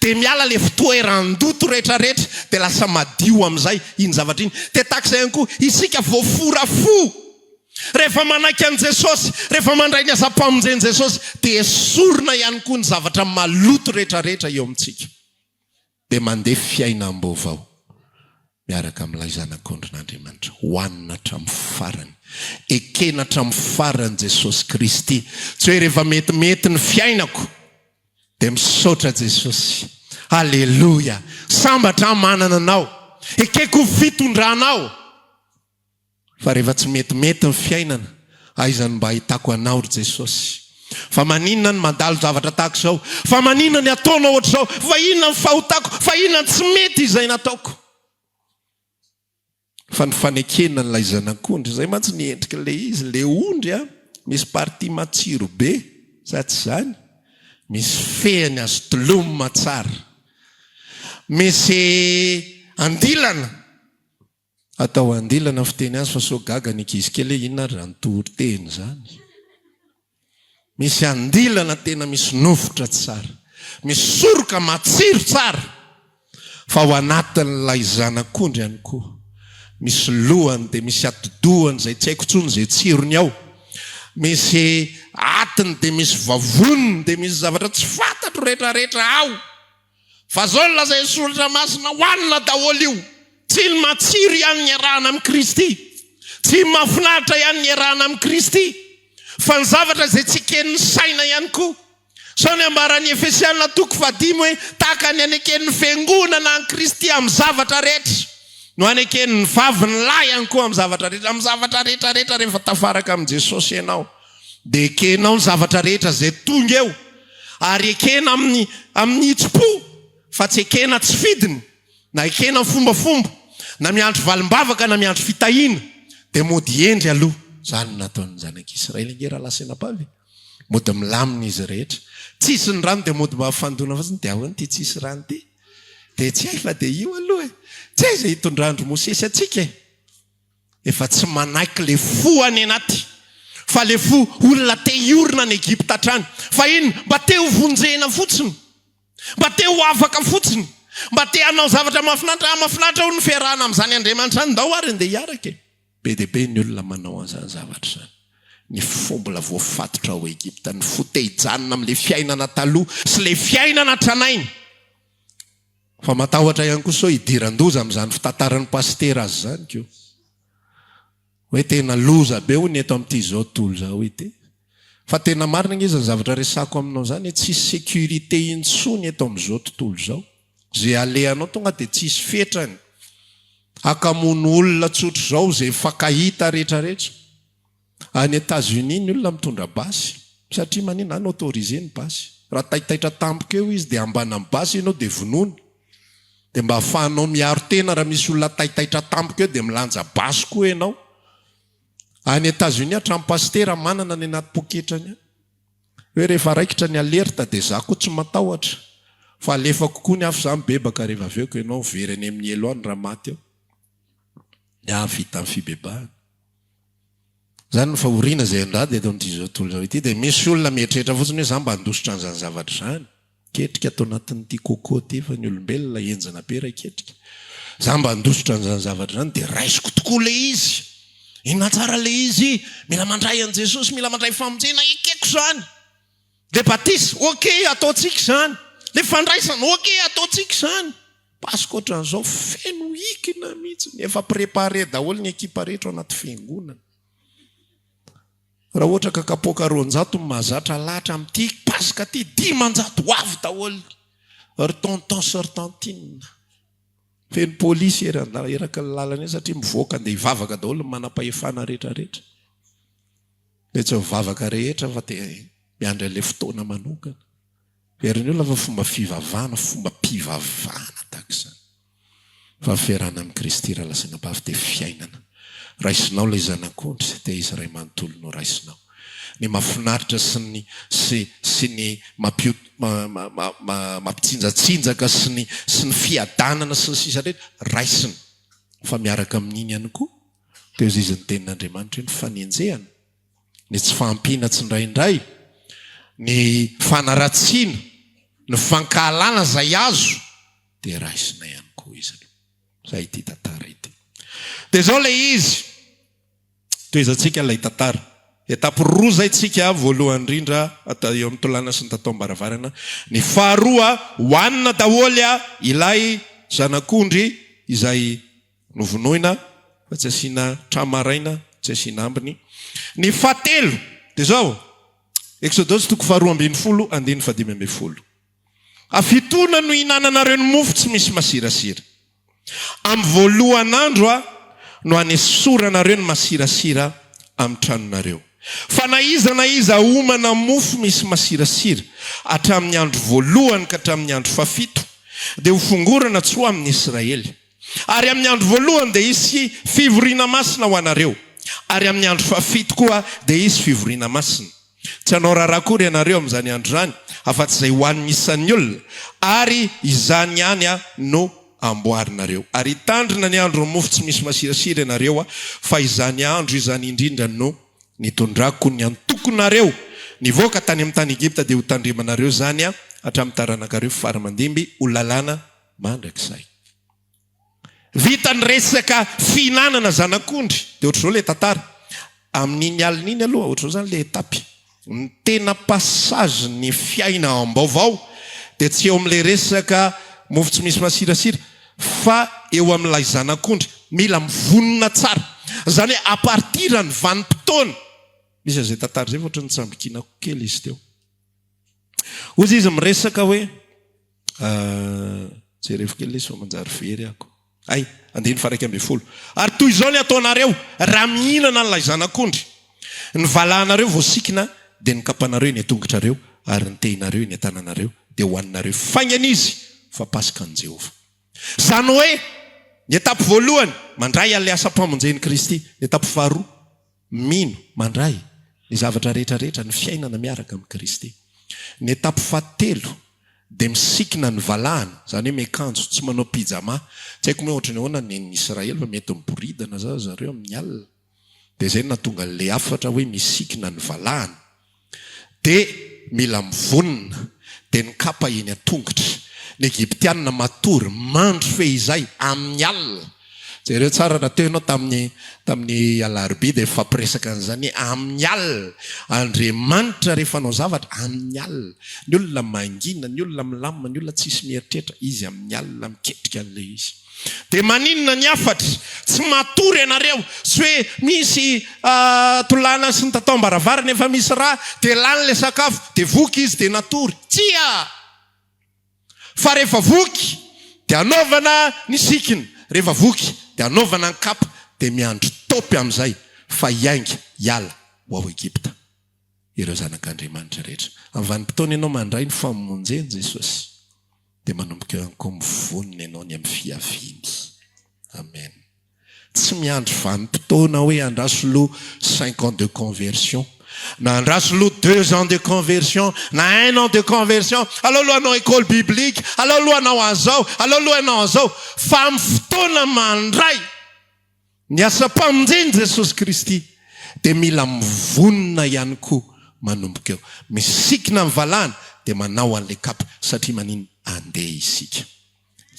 dia miala le fitoeran-doto rehetrarehetra, dia lasa madio amin'izay iny zavatra iny. Dia takizay ihany koa isika voafora fo. Rehefa manaiky an' Jesosy, rehefa mandray ny asa-pamonjeny Jesosy, dia esorina ihany koa ny zavatra maloto rehetrarehetra eo amintsika, dia mandeha fiainam-baovao miaraka amin'ilay zanak'ondry n'Andriamanitra. Hohanina hatramin'ny farany, ekena hatramin'ny farany Jesosy Kristy. Tsy hoe rehefa metimety ny fiainako dia misaotra Jesosy. Halleluja. Sambatra manana anao, ekeko fitondranao. Fa rehefa tsy metimety ny fiainana, aizany mba ahitako anao ry Jesosy. Fa maninona ny mandalo zavatra tahaka izao? Fa maninona ny ataonao ohatr'izao? Fa inona ny fahotako? Fa inona ny tsy mety izay nataoko? Fa ny fanekena n'ilay zanak'ondry izay mantsy niendrika le izy, le ondry misy parti matsiro be, sa tsy zany? Misy fehany azo tolomina tsara, misy andilana, atao andilana fiteny azy fa so gaga ny ankizy kely, inona ary antory teny zany. Misy andilana tena misy nofotra tsara, misy soroka matsiro tsara. Fa ao anatin'ilay zanak'ondry ihany koa misy lohany, dia misy atidohany zay tsy haiko tsony zay tsirony ao, misy atiny, dia misy vavoniny, dia misy zavatra tsy fantatro rehetrarehetra ao. Fa zao ny lazay soratra masina, hohanina daholo io. Tsy ny matsiro ihany ny arahana amin'ny Kristy, tsy mahafinaritra ihany ny arahana amin'ny Kristy, fa ny zavatra izay tsy ken'ny saina ihany koa. Sao ny ambaran'ny Efesianina 5:5 hoe tahaka ny aneken'ny fiangonana any Kristy amin'ny zavatra rehetra, no aneken'ny vavy ny lahy ihany koa amin'ny zavatra rehetra. Amin'ny zavatra rehetrarehetra rehefa tafaraka amin'ny Jesosy ianao, dia ekenao ny zavatra rehetra izay tonga eo, ary ekena amin'ny itso-po, fa tsy ekena tsy fidiny, na ekena fombafomba, na miandro valim-bavaka na miandro fitahiana, dia mody endry aloha. Zany nataon'ny zanak'Israely ngera lasenabavy, mody milamina izy rehetra. Tsisy ny rano dia mody mba hafandona fotsiny, dia ahoana ty tsisy rano ty? Dia tsy hay fa dia io aloha, tsy hay izay hitondrandro Mosesy atsika. efa tsy manaiky le fo any anaty fa le fo olona te iorina ny Egypta hatrany fa iny mba te ho vonjena fotsiny, mba te ho afaka fotsiny, mba te hanao zavatra mafinatra ho ny fiarahana amin'izany Andriamanitra zany ndao ary ndeha hiaraka. Be dia be ny olona manao an'izany zavatra zany. Ny fombola voafatotra ao Egypta, ny fotehijanona amin'le fiainana taloha sy le fiainana tranainy. Fa matahotra ihany koa sao idiran-doza amin'izany fitantaran'ny pastera azy zany keo. Hoe tena loza be hoy ny eto amin'ity zao tontolo zao ity. Fa tena marina izy ny zavatra resako aminao zany, tsisy sécurité intsony eto amin'izao tontolo zao. Zay alehanao tonga dia tsisy fetrany. Akamono olona tsotra zao zay fakahita rehetrarehetra. Any États-Unis ny olona mitondra basy satria manina any autorisé ny basy. Raha taitaitra tampoka eo izy dia ambana amin'ny basy ianao dia vonoiny. Dia mba ahafahanao miaro tena raha misy olona taitaitra tampoka eo dia milanja basy koa ianao. Any États-Unis hatramin'ny pastera manana ny anaty poketrany. Hoe rehefa raikitra ny alerta dia za koa tsy matahotra. Fa alefa kokoa ny afo zany bebaka rehefa avy eo ka ianao veriny amin'ny elo any raha maty eo. Vita amin'ny fibebahana. Zany fa oriana zay andrady eto amin'ity zao tontolo zao ity dia misy olona mieritreritra fotsiny hoe za mba handositra an'izany zavatra zany. Ketrika atao anatin'ity kôkô ty fa ny olombelona enjana be raha ketrika. Za mba handositra an'izany zavatra zany dia raisiko tokoa le izy. Inona tsara le izy? Mila mandray an' Jesosy, mila mandray famonjena ekeko zany. Le batisa, okey ataontsika zany. Le fandraisana, okey ataontsika zany. Pasika ohatran'izao feno ikina mihitsy. Efa prépare daholo ny ekipa rehetra ao anaty fiangonana. Raha ohatra ka kapoaka 200 mahazatra lahatra amin'ity pasika ty 500 avy daholo. Ry tonton sy tantine. Feno polisy eraka ny lalana eny satria mivoaka andeha hivavaka daholo ny manam-pahefana rehetrarehetra. Dia tsy mivavaka rehetra fa dia miandry an'ilay fotoana manokana. Veriny olona fa fomba fivavahana, fomba mpivavahana tahaka izany. Fa fiarahana amin'ny Kristy raha lasaina bavy dia fiainana. Raisinao ilay zanak'ondry dia izy iray manontolo no raisinao. Ny mahafinaritra sy ny mampitsinjatsinjaka sy ny fiadanana sy ny sisa rehetra raisiny. Fa miaraka amin'iny ihany koa dia izy ny tenin'Andriamanitra ny fanenjehana, ny tsy fahampiana tsindraindray, ny fanaratsiana, ny fankahalana izay azo dia raisina ihany koa izy. Zay ity tantara ity. Dia zao ilay izy toezantsika ilay tantara. Etapo 2 zay tsika voalohany indrindra atao eo amin'ny tolana sy ny tatao-baravarana. Ny faharoa hoanina daholo ilay zanak'ondry izay novonoina fa tsy asiana tramaraina, tsy asiana ambiny. Ny fahatelo dia zao Exodus 2:12-15. Afitona no hinananareo ny mofo tsy misy masirasira. Amin'ny voalohan'andro no hanesoranareo ny masirasira amin'ny tranonareo. Fa na iza homana mofo misy masirasira hatramin'ny andro voalohany ka hatramin'ny andro fafito dia ho fongorana tsy ho amin'ny Israely. Ary amin'ny andro voalohany dia isy fivoriana masina ho anareo. Ary amin'ny andro fafito koa dia isy fivoriana masina. Tsy hanao rarakory ianareo amin'izany andro zany, afa-tsy izay ho an'ny isan'ny olona, ary izany ihany no amboarinareo. Ary hitandrina ny andro mofo tsy misy masirasira ianareo fa izany andro izany indrindra no nitondrako ny antokonareo nivoaka tany amin'ny tany Egypta dia ho tandrimanareo zany hatramin'ny taranak'areo faramandimby ho lalàna mandrakizay. Vita ny resaka fihinanana zanak'ondry dia ohatr'izao ilay tantara. Amin'iny alin'iny aloha ohatr'izao zany ilay etapy. Ny tena passage ny fiaina am-baovao dia tsy eo amin'ilay resaka mofo tsy misy masirasira fa eo amin'ilay zanak'ondry mila mivonona tsara. Zany hoe apartira ny vanim-potoana. Misy an'izay tantara zay ohatrany tsambikinako kely izy teo. Ozy izy miresaka hoe jereko kely ilay so manjary very ako. Ay, 1:12. Ary toy izao ny ataonareo raha mihinana n'ilay zanak'ondry. Ny valahanareo voasikina dia ny kapanareo ny atongotrareo ary ny tehinareo ny atananareo dia hoaninareo faingana izy fa pasika an' Jehova. Zany hoe ny etapo voalohany mandray an'ilay asa-pamonjen'i Kristy. Ny etapo faharoa mino mandray ny zavatra rehetrarehetra ny fiainana miaraka amin'ny Kristy. Ny etapo fahatelo dia misikina ny valahany zany hoe miakanjo tsy manao pijama tsy haiko hoe ohatrany ahoana ny Israely fa mety miboridana za zareo amin'ny alina dia zay natonga le afatra hoe misikina ny valahany dia mila mivonina dia ny kapa eny an-tongotra ny Egyptianina matory mandro fehizay amin'ny alina zareo tsara nateo ianao tamin'ny alarobia dia fampiresaka an'izany amin'ny alina Andriamanitra rehefa anao zavatra amin'ny alina ny olona mangina ny olona milamina ny olona tsisy mieritreritra izy amin'ny alina miketrika an'le izy dia maninona ny afatra tsy matory ianareo sy hoe misy tolana sy ny tatao-baravarana efa misy raha dia lany le sakafo dia voky izy dia natory tsia fa rehefa voky dia anaovana ny sikina rehefa voky dia anaovana ny kapa dia miandro topy amin'izay fa iainga hiala ho ao Egipta ireo zanak'Andriamanitra rehetra amin'ny vanim-potoana ianao mandray ny famonjeny Jesosy dia manomboka eo ihany koa mivonina ianao ny amin'ny fiaviany amen tsy miandro vanim-potoana hoe andraso loha 5 ans de conversion na andraso loha 2 ans de conversion na 1 an de conversion alao loha anao école biblique alao loha anao azao alao loha anao azao fa amin'ny fotoana mandray ny asa-pamonjeny Jesosy Kristy dia mila mivonina ihany koa manomboka eo misikina ny valahany dia manao an'le kapa satria maniny andeha isika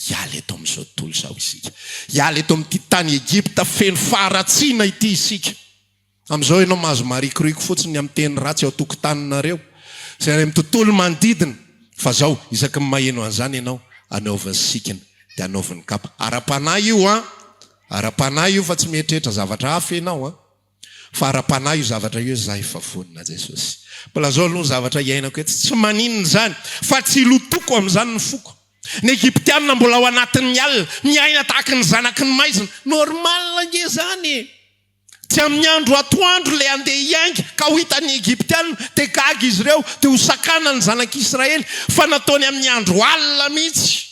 hiala eto amin'izao tontolo izao isika hiala eto amin'ity tany Egipta feno faharatsiana ity isika amin'izao ianao mahazo marikoriko fotsiny amin'ny teny ratsy ao tokotaninareo izay amin'ny tontolo manodidina fa zao isaky ny maheno an'izany ianao anaovany sikina dia anaovany kapa ara-panahy io ara-panahy io fa tsy mieritreritra zavatra hafa ianao fa ara-panahy io zavatra io za efa vonina Jesosy mbola zao aloha zavatra iainako eto tsy maninona zany fa tsy lotoko amin'izany ny foko ny Egyptianina mbola ao anatin'ny alina miaina tahaka ny zanaky ny maizina normal nge zany tsy amin'ny andro atoandro le andeha iainga ka ho hitan'ny Egyptianina dia gaga izy ireo dia ho sakana ny zanak'Israely fa nataony amin'ny andro alina mihitsy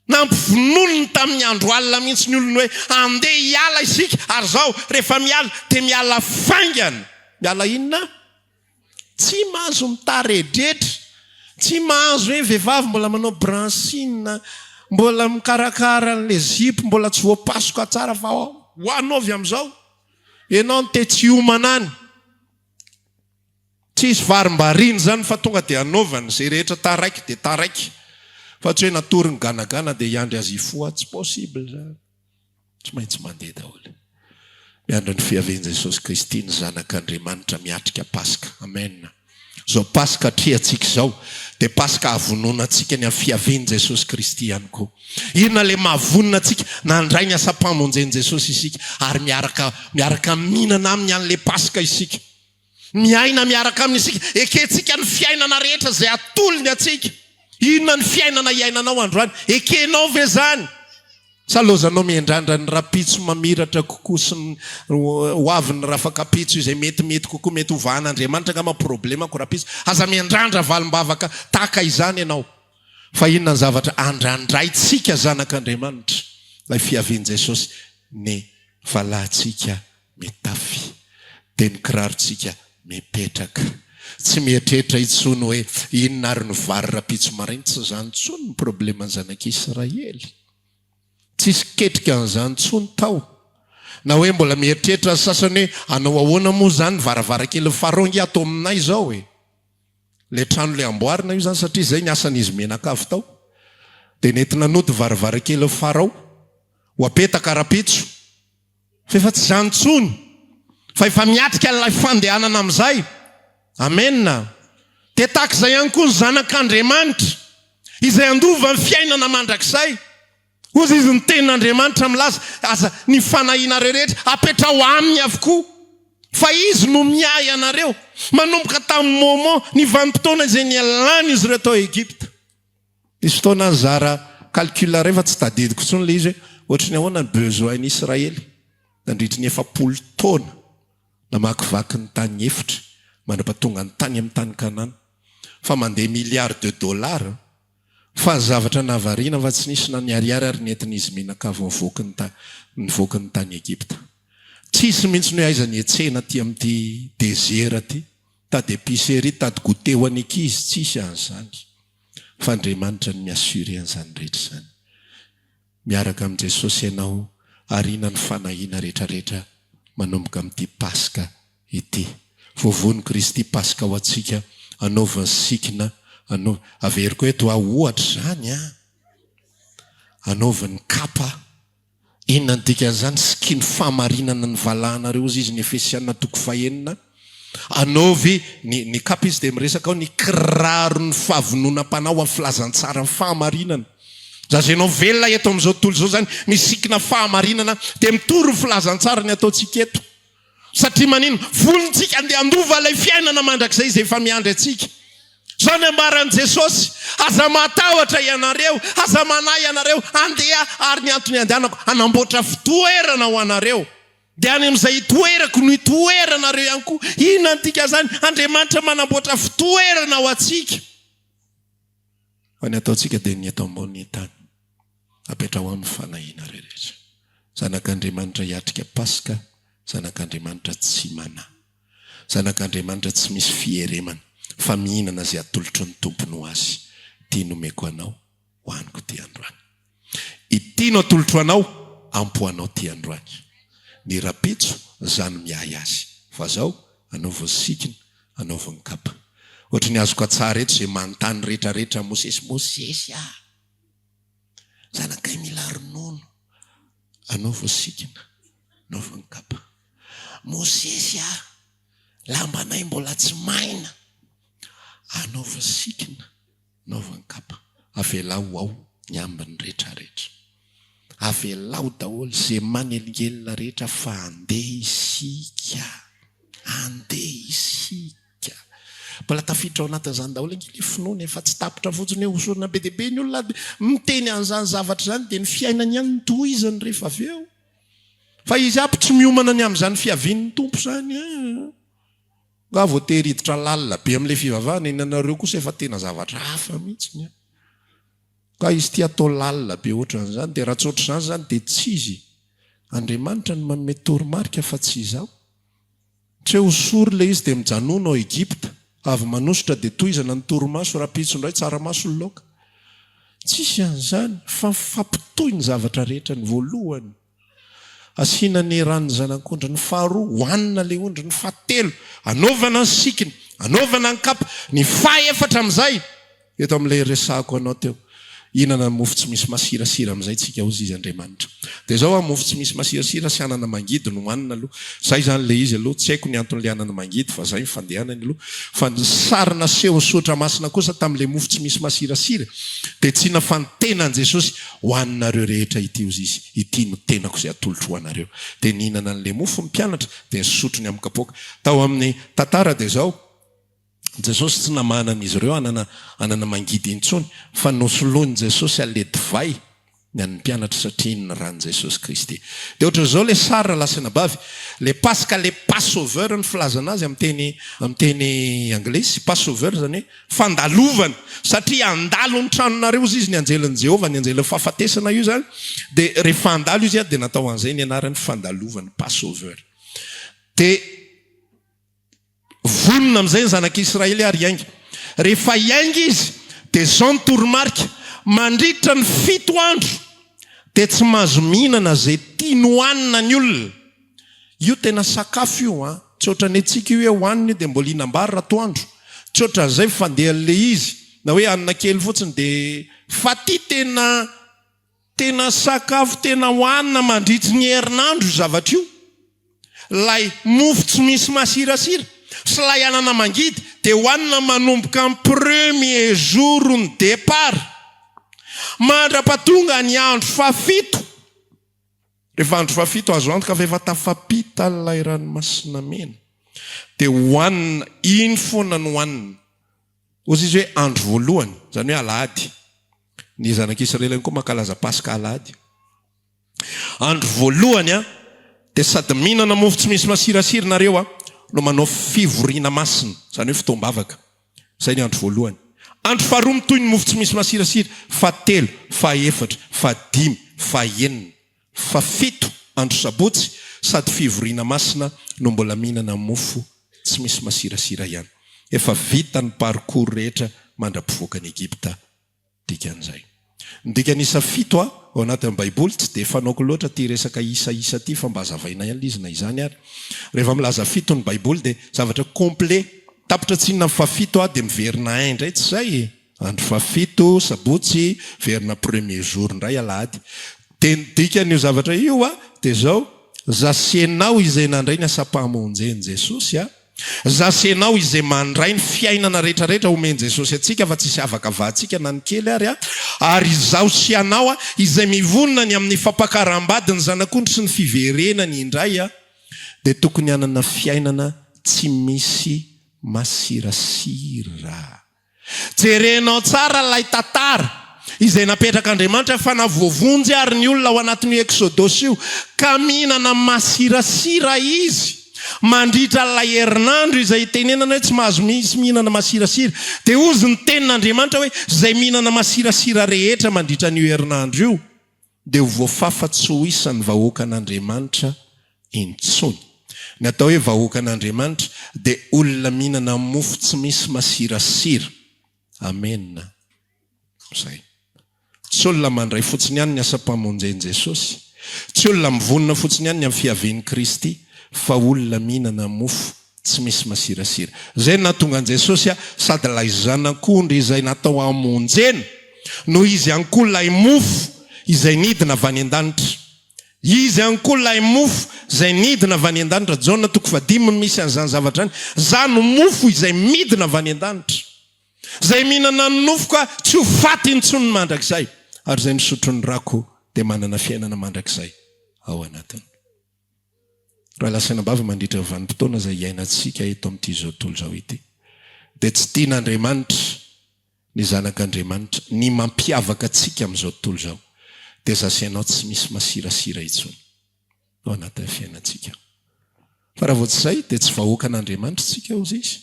nampivononony tamin'ny andro alina mihitsy ny olona hoe andeha hiala isika ary zao rehefa miala dia miala faingana miala inona tsy mahazo mitaredretra tsy mahazo hoe vehivavy mbola manao bransina mbola mikarakara n'le zipo mbola tsy voapasoka tsara fa ho anaovy amin'izao ianao ny tetsy homanany tsisy varim-bariny zany fa tonga dia anaovany zay rehetra taraiky dia taraiky fa tsy hoe natory ny ganagana dia hiandry azy ifoa tsy possible zany tsy maintsy mandeha daholo miandro ny fiaviany Jesosy Kristy ny zanak'Andriamanitra miatrika Paska amen zao Paska atrehantsika zao dia Paska havonona antsika ny amin'ny fiaviany Jesosy Kristy ihany koa inona le mahavonona antsika nandray ny asa-pamonjeny Jesosy isika ary miaraka mihinana amin'ny an'le Paska isika miaina miaraka aminy isika ekentsika ny fiainana rehetra zay atolony atsika inona ny fiainana iainanao androany ekenao ve zany salozanao miandrandra ny rapitso mamiratra kokoa sy ny hoaviny rafakapitso izay metimety kokoa mety hovan'Andriamanitra ka maproblemako rapitso aza miandrandra valim-bavaka tahaka izany ianao fa inona ny zavatra andrandrantsika zanak'Andriamanitra lay fiaviany Jesosy ny valahntsika mitafy dia ny kirarontsika mipetraka tsy mieritreritra itsony hoe inona ary ny vary rapitso marainy tsy zany tsony ny problema ny zanak'Israely tsisy ketrika an'izany tsony tao na hoe mbola mieritreritra sasany hoe anao ahoana moa zany varavarakely farongy atao aminay zao hoe le trano le amboarina io zany satria zay ny asan'izy menakavy tao dia nentina nody varavarakely farao ho apetaka rapitso fa efa tsy zany tsony fa efa miatrika n'ilay fandehanana amin'izay amenna dia tahak'izay ihany koa ny zanak'Andriamanitra izay andova ny fiainana mandrakizay ozy izy ny tenin'Andriamanitra milaza aza ny fanahiana rehetra apetra ho aminy avokoa fa izy no miay anareo manomboka tamin'ny moment ny vanim-potoana izay nialany izy ireo tao Egipta nisy fotoana zara calcul rehefa tsy tadidiko tsony le izy hoe ohatrany ahoana ny besoin ny Israely nandritry ny 70 taona namakivaky ny tany efitra mandrapatonga ny tany amin'ny tany Kanana fa mandeha milliards de dollars fa zavatra navarina fa tsy nisy na ny ariary ary nentin'izy menakavy nivoaka ny tany Egipta tsisy mihitsy ny aiza ny etsena ty amin'ity désert ty tady épicerie tady goûter ho an'ankizy tsisy an'izany fa Andriamanitra ny miassury an'izany rehetra zany. Miaraka amin'i Jesosy ianao arina ny fanahiana rehetrarehetra manomboka amin'ity Paska ity. Voavoan'i Kristy Paska ho antsika, anaovany sikina, averiko eto ohatra zany anaovany kapa. Inona ny dikan'izany? Sikiny fahamarinana ny valahanareo izy ny Efesiana 4:9. Anaovy ny kapa izy dia miresaka ao ny kiraro ny fahavononam-panao amin'ny filazantsara ny fahamarinana. Zaza ianao velona eto amin'izao tontolo izao zany misikina fahamarinana dia mitory ny filazantsara ny ataontsika eto. Satria manino? Volontsika andeha andova ilay fiainana mandrakizay izay efa miandry antsika. Zao ny ambaran'i Jesosy, aza matahotra ianareo, aza manahy ianareo, andeha ary ny antony andehanako hanamboatra fitoerana ho anareo. Dia any amin'izay toerako no itoeranareo ihany koa. Inona ny tika zany? Andriamanitra manamboatra fitoerana ho antsika. Fa ny ataontsika dia ny eto ambony tany. Apetra ho amin'ny fanahiana rehetra. Zanak'Andriamanitra hiatrika Paska, zanak'Andriamanitra tsy manahy. Zanak'Andriamanitra tsy misy fieremana. Fa mihinana izay atolotro ny tompony ho azy. Ity nomeko anao, hoaniko ty androany. Ity no atolotro anao, ampoanao ty androany. Ny rapitso, zany miahy azy. Fa zao, anaovany sikina, anaovany kapa. Ohatry ny azoko tsara eto izay manontany rehetrarehetra Mosesy. Mosesy zanakay mila ronono. Anaovany sikina, anaovany kapa. Mosesy lambanay mbola tsy maina. Anaovany sikina, anaovany kapa. Avelao ao ny ambiny rehetrarehetra. Avelao daholo izay manelingelina rehetra fa andeha isika. Andeha isika. Mbola tafiditra ao anatin'izany daholo angely finoana efa tsy tapitra fotsiny hoe hosorana be dia be ny olona miteny an'izany zavatra zany dia ny fiainany ihany ny tohizany rehefa avy eo. Fa izy aby tsy miomana ny amin'izany fiavian'ny tompo zany. Nga vao tehiriditra lalina be amin'ilay fivavahana, inanareo kosa efa tena zavatra hafa mihitsy. Ka izy tia atao lalina be ohatran'izany, dia raha tsy ohatr'izany zany dia tsy izy. Andriamanitra ny manome toromarika fa tsy izao. Tsy hoe hosory ilay izy dia mijanona ao Egypta, avy manositra dia tohizana ny torimaso, rapitso indray tsaramaso ny laoka. Tsisy an'izany, fa fampitohy ny zavatra rehetra ny voalohany. Asiana ny ranony zanak'ondry ny faharoa, hoanina ilay ondry ny fahatelo, anaovana ny sikiny, anaovana ny kapa, ny fahaefatra amin'izay. Eto amin'ilay resahako anao teo, inana mofo tsy misy masirasira amin'izay tsika ozy izy Andriamanitra. Dia zao mofo tsy misy masirasira sy anana mangidy no hoanina aloha. Zay zany ilay izy aloha, tsy haiko ny anton'ilay anana mangidy fa zay fandehanany aloha. Fa ny sarina seho sotra masina kosa tamin'ilay mofo tsy misy masirasira dia tsy nafantenan'i Jesosy hoaninareo rehetra ity ozy izy. Ity no tenako izay atolotro ho anareo. Dia nihinana an'ilay mofo mpianatra dia nisotro ny amin'ny kapoaka. Tao amin'ny tantara dia zao, Jesosy tsy namana an'izy ireo anana mangidy intsony, fa nosoloany Jesosy alay divay ny an'ny mpianatra satria ny rany Jesosy Kristy. Dia ohatr'izao ilay sara lasina bavy, ilay Paska, ilay Passover ny filazana azy amin'ny teny anglesy. Passover zany hoe fandalovana, satria andalo ny tranonareo izy ny anjelan'i Jehovah, ny anjelan'ny fahafatesana io zany. Dia rehefa andalo izy dia natao an'izay ny anarany fandalovana, Passover. Dia vonona amin'izay ny zanak'Israely ary iangy. Rehefa iangy izy dia zao ny toromarika, mandritra ny 7 andro dia tsy mahazo mihinana zay tia hoanina ny olona. Io tena sakafo io tsy ohatran'ny antsika io hoe hoanina dia mbola hinam-bary raha toandro. Tsy ohatran'izay fandehan'ilay izy na hoe hanina kely fotsiny dia fa ty tena sakafo tena hoanina mandritry ny herinandro zavatra io. Lay mofo tsy misy masirasira sy lay anana mangidy dia hoanina manomboka amin'ny premier jour ny départ mandrapatonga ny andro fafito. Rehefa andro fafito azo antoka fa efa tafapita ilay ranomasina mena dia hoanina iny foana ny hoanina. Ozy izy hoe andro voalohany, zany hoe alahady. Ny zanak'Israely koa mankalaza Paska alahady. Andro voalohany dia sady mihinana mofo tsy misy masirasira nareo no manao fivoriana masina, zany hoe fotoam-bavaka. Zay ny andro voalohany. Andro faharoa mitoy ny mofo tsy misy masirasira, fahatelo, fahaefatra, fahadimy, fahaenina, fafito andro sabotsy sady fivoriana masina no mbola mihinana mofo tsy misy masirasira ihany. Efa vita ny parcours rehetra mandra-pivoaka ny Egypta dikan'izay ndikanyisa 7 ao anatin'ny baiboly tsy dia fanaoko loatra ty resaka isa ty fa mba azavaina ihany izy na izany ary rehefa milaza 7 ny baiboly dia zavatra complet tapitra tsinona fa 7 dia miverina 1 indray tsy zay andro fa 7 sabotsy verina premier jour indray alahady dia nydikanyio zavatra io dia zao zasenao izay nandray ny asa-pahamonjeny Jesosy zasenao izay mandray ny fiainana rehetrarehetra omeny Jesosy atsika fa tsisy afaka vahatsika na ny kely ary izao sianao izay mivonona ny amin'ny fampakaram-bady ny zanak'ondry sy ny fiverenany indray dia tokony hanana fiainana tsy misy masirasira. Jerenao tsara lay tantara izay napetraka Andriamanitra fa navoavonjy ary ny olona ao anatin'ny Exodosy io ka mihinana masirasira izy mandritra lay herinandro izay tenenana hoe tsy mahazo misy mihinana masirasira dia ozy ny tenin'Andriamanitra hoe zay mihinana masirasira rehetra mandritra n'io herinandro io dia ho voafafa tsy ho isan'ny vahoakan'Andriamanitra intsony. Ny atao hoe vahoakan'Andriamanitra dia olona mihinana mofo tsy misy masirasira. Amen. Zay. Tsy olona mandray fotsiny ihany ny asa-pamonjeny Jesosy. Tsy olona mivonona fotsiny ihany ny amin'ny fiavian'i Kristy fa olona mihinana mofo tsy misy masirasira. Zay nahatonga an'i Jesosy sady lay zanak'ondry izay natao hamonjena no izy ihany koa lay mofo izay nidina avy any an-danitra. Izy ihany koa lay mofo izay nidina avy any an-danitra. Jaona 5 misy an'izany zavatra any. Zany mofo izay midina avy any an-danitra. Zay mihinana ny nofo ka tsy ho faty intsony mandrakizay. Ary zay misotro ny rako dia manana fiainana mandrakizay ao anatiny. Raha lasana bavy mandritra vanim-potoana izay iainantsika eto amin'ity zao tontolo zao ity. Dia tsy tian'Andriamanitra ny zanak'Andriamanitra ny mampiavaka antsika amin'izao tontolo zao dia zasenao tsy misy masirasira intsony ao anatin'ny fiainantsika. Fa raha vao tsy zay dia tsy vahoakan'Andriamanitra tsika ozy izy.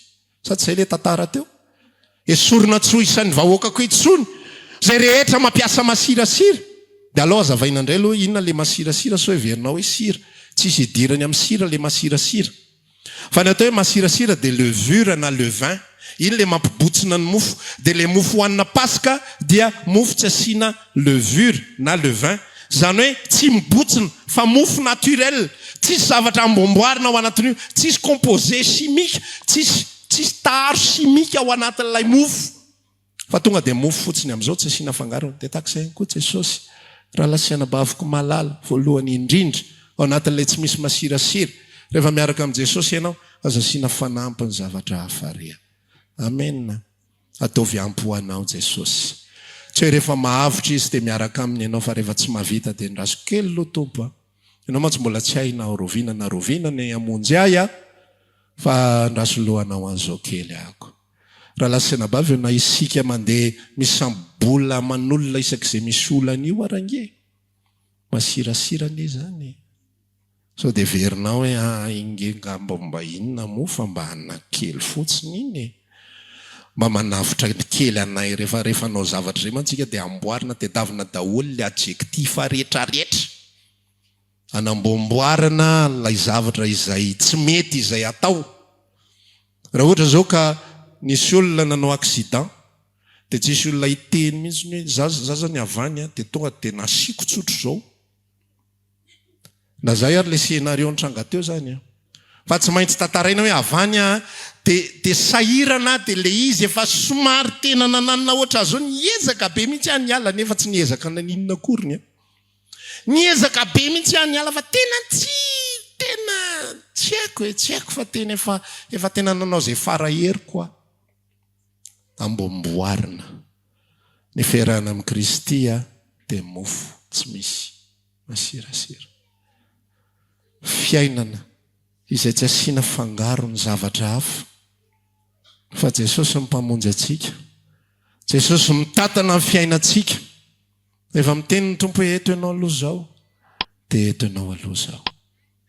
Sady zay ilay tantara teo. Esorina tsy ho isan'ny vahoakako intsony zay rehetra mampiasa masirasira. Dia aloha azavaina indray aloha inona le masirasira so heverinao hoe sira. Tsisy idirany amin'ny sira le masirasira. Fa ny atao hoe masirasira dia levure na levain. Iny le mampibotsina ny mofo. Dia le mofo hoanina Pasika dia mofo tsy asiana levure na levain. Zany hoe tsy mibotsina fa mofo naturel. Tsisy zavatra ambomboarina ao anatin'io. Tsisy composé chimique. Tsisy taro chimique ao anatin'ilay mofo. Fa tonga dia mofo fotsiny amin'izao tsy asiana fangaro. Dia takizay koa Jesosy. Raha lasiana baviko malala voalohany indrindra ao anatin'ilay tsy misy masirasira. Rehefa miaraka amin'i Jesosy ianao aza asiana fanampiny zavatra hafa reha. Amen. Ataovy ampy ho anao Jesosy. Tsy hoe rehefa mahavitra izy dia miaraka aminy ianao fa rehefa tsy mahavita dia ndraso kely lo tompo. Ianao mantsy mbola tsy hay na rovina ny hamonjy ahy fa ndraso lohanao an'izao kely ahako. Raha lasina bavy na isika mandeha misambola manolona isak'izay misy olana io arange. Masirasira anie zany. So dia verinao hoe ingengamba inona mofa mba hanana kely fotsiny iny. Mba manavitra kely anay rehefa nao zavatra izay mantsika dia amboarina tedavina daholo le adjectif rehetrarehetra. Anambomboarina ilay zavatra izay tsy mety izay atao. Raha ohatra zao ka nisy olona nanao accident dia tsisy olona hiteny mihitsy hoe zaza ny avany dia tonga dia nasiko tsotro zao. Na zay ary le scénario nitranga teo zany. Fa tsy maintsy tantaraina hoe avany dia sahirana dia le izy efa somary tena nananina ohatra zao niezaka be mihitsy any ala nefa tsy niezaka naninona koriny. Niezaka be mihitsy any ala fa tena tsy haiko fa tena efa tena nanao zay fara hery koa. Ambomboarina ny fiarahana amin'i Kristy dia mofo tsy misy masirasira. Fiainana izay tsy asiana fangaro ny zavatra hafa fa Jesosy mpamonjy antsika. Jesosy mitantana amin'ny fiainantsika. Rehefa miteny ny tompo hoe eto ianao aloha zao dia eto ianao aloha zao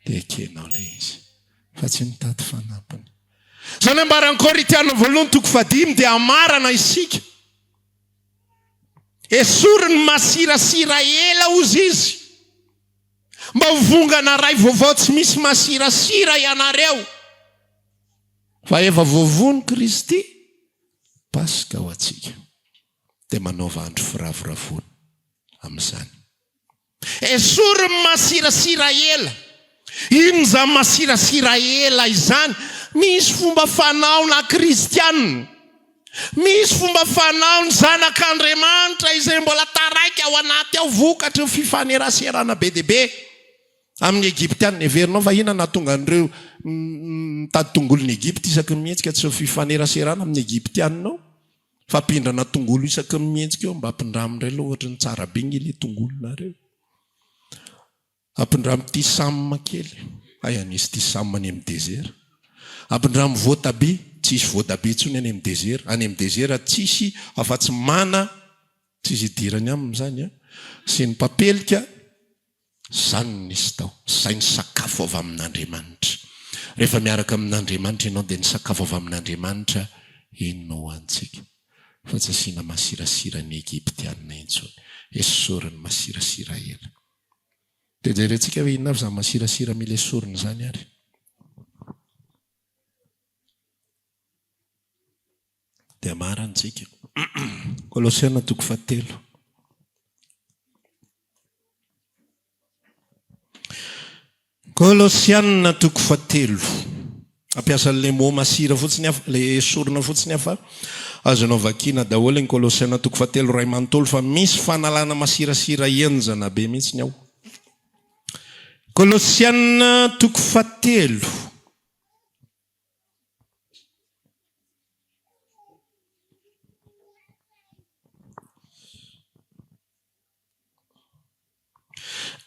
dia ekenao ilay izy fa tsy mitady fanampiny. Zany ambaran'ny Korinthiana 1:5 dia amarana isika. Esoriny masirasira ela ozy izy. Mba hovongana ray vaovao tsy misy masirasira ianareo. Fa efa voavony Kristy Pasika ho antsika. dia manaova andro firavoravona amin'izany. Esory masirasira ela. Ino zany masirasira ela izany? Misy fomba fanaona kristianina. Misy fomba fanaony zanak'Andriamanitra izay mbola taraiky ao anaty ao vokatry ny fifaneraserana be dia be. Amin'ny Egyptianina everinao fa ina nahatonga an'ireo mitady tongolon'ny Egypta isaky ny mihetsika tsy fifaneraserana amin'ny Egyptianina ao. Fampindrana tongolo isaky ny mihetsika eo mba hampindramindray aloha ohatra ny tsara be ny tongolonareo. Hampindramo tisamma kely. Ay anisy tisamma any amin'ny désert. Hampindramo voatabia, tsisy voatabia intsony any amin'ny désert. Any amin'ny désert tsisy afa-tsy mana, tsisy idirany aminy zany a. Sy ny papelika, zany nisy tao. Zay ny sakafo avy amin'Andriamanitra. Rehefa miaraka amin'Andriamanitra ianao dia ny sakafo avy amin'Andriamanitra inonao antsika. Fa tsy asiana masirasira ny Egyptianina intsony. Esoriny masirasira ela. Dia jerentsika hoe inona avy izany masirasira mila esoriny zany ary. Dia marantsika. Kolosiana 3. Kolosiana 3. Ampiasa le mot masira fotsiny hafa, le esorina fotsiny hafa. Azonao vakiana daholo ny Kolosiana 3 ray manontolo fa misy fanalana masirasira enjana be mihitsy ao. Kolosiana 3.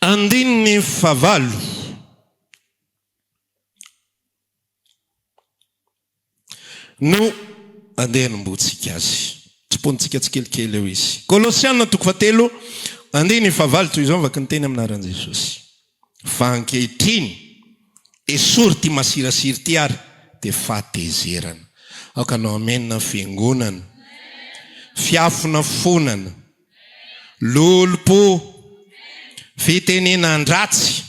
Andininy favalo. No andeha hanomboantsika azy. Tsipontsika tsikelikely eo izy. Kolosiana 3 andininy favalo toy izao vaky ny teny aminaran'i Jesosy. Fa ankehitriny esory ty masirasira ty ary dia fahatezerana. Aokanao amenna fiangonana, fiafina fonana, lolo-po, fitenena andratsy,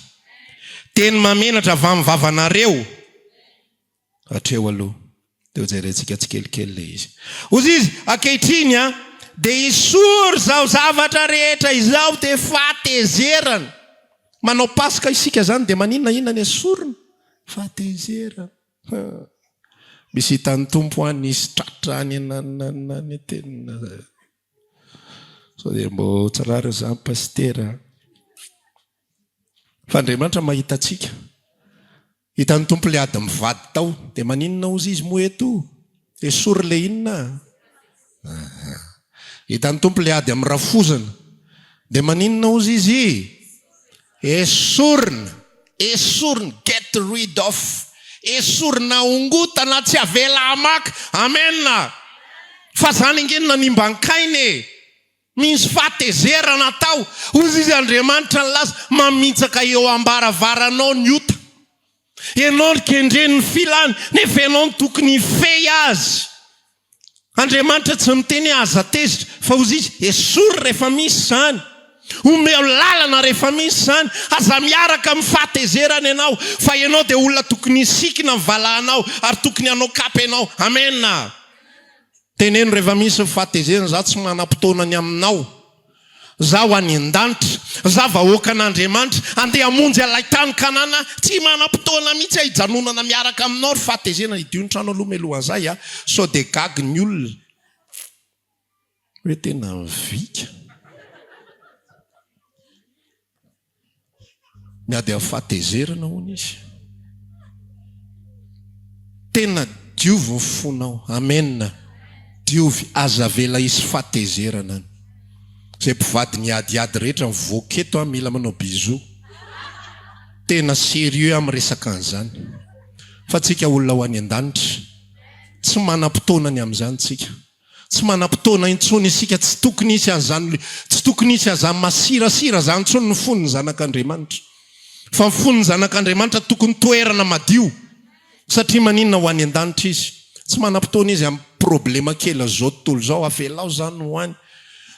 teny mamenatra avy amin'ny vavanareo. Hatreo aloha. Dia jerentsika tsikelikely le izy. Ozy izy ankehitriny dia esory zao zavatra rehetra izao dia fahatezerana. Manao paska isika zany dia maninona ny esorina? Fahatezerana. Misy hitan'ny tompo any isy tratra any ny tenina. So dia mbo tsarary zany pastera. Fa Andriamanitra mahita antsika. Hitan'ny tompo le ady mivady tao dia maninona ozy izy moa eto? Esory le inona? Hitan'ny tompo le ady amin'ny rafozana dia maninona ozy izy? Esorina, get rid of. Esorina ongotana tsy avela amaka. Amen. Fa zany ingenina nimbankainy. Misy fahatezerana tao. Ozy izy Andriamanitra nilaza mamitsaka eo ambaravaranao ny ota. Ianao ny kendren'ny filany nefa ianao ny tokony hifehy azy. Andriamanitra tsy miteny aza tezitra fa ozy izy esory rehefa misy zany. Omeo lalana rehefa misy zany. Aza miaraka amin'ny fahatezerana ianao. Fa ianao dia olona tokony hisikina ny valahanao ary tokony hanao kapy ianao. Amen. Teneno rehefa misy fahatezerana za tsy manam-potoana ny aminao. Zaho any an-danitra, za vahoaka an'Andriamanitra, andeha hamonjy alay tany kanana, tsy manam-potoana mihitsy hijanonana miaraka aminao ry fahatezerana hidio ny trano aloha melohan'izay so dia gagy ny olona. Hoe tena mivika. Miady amin'ny fahatezerana hono izy. Tena diovy ny fonao. Amen. Diovy azavela isy fahatezerana. Zay mpivady ny adiady rehetra mivoaketo mila manao bizou. Tena sérieux amin'ny resaka an'izany. Fa tsika olona ho any an-danitra tsy manam-potoana ny amin'izany tsika. Tsy manam-potoana intsony isika tsy tokony isy an'izany. Tsy tokony isy an'izany masirasira zany intsony ny fon'ny zanak'Andriamanitra. Fa ny fon'ny zanak'Andriamanitra tokony toerana madio. Satria maninona ho any an-danitra izy. Tsy manam-potoana izy amin'ny problema kely zao tontolo zao avelao zany ho any.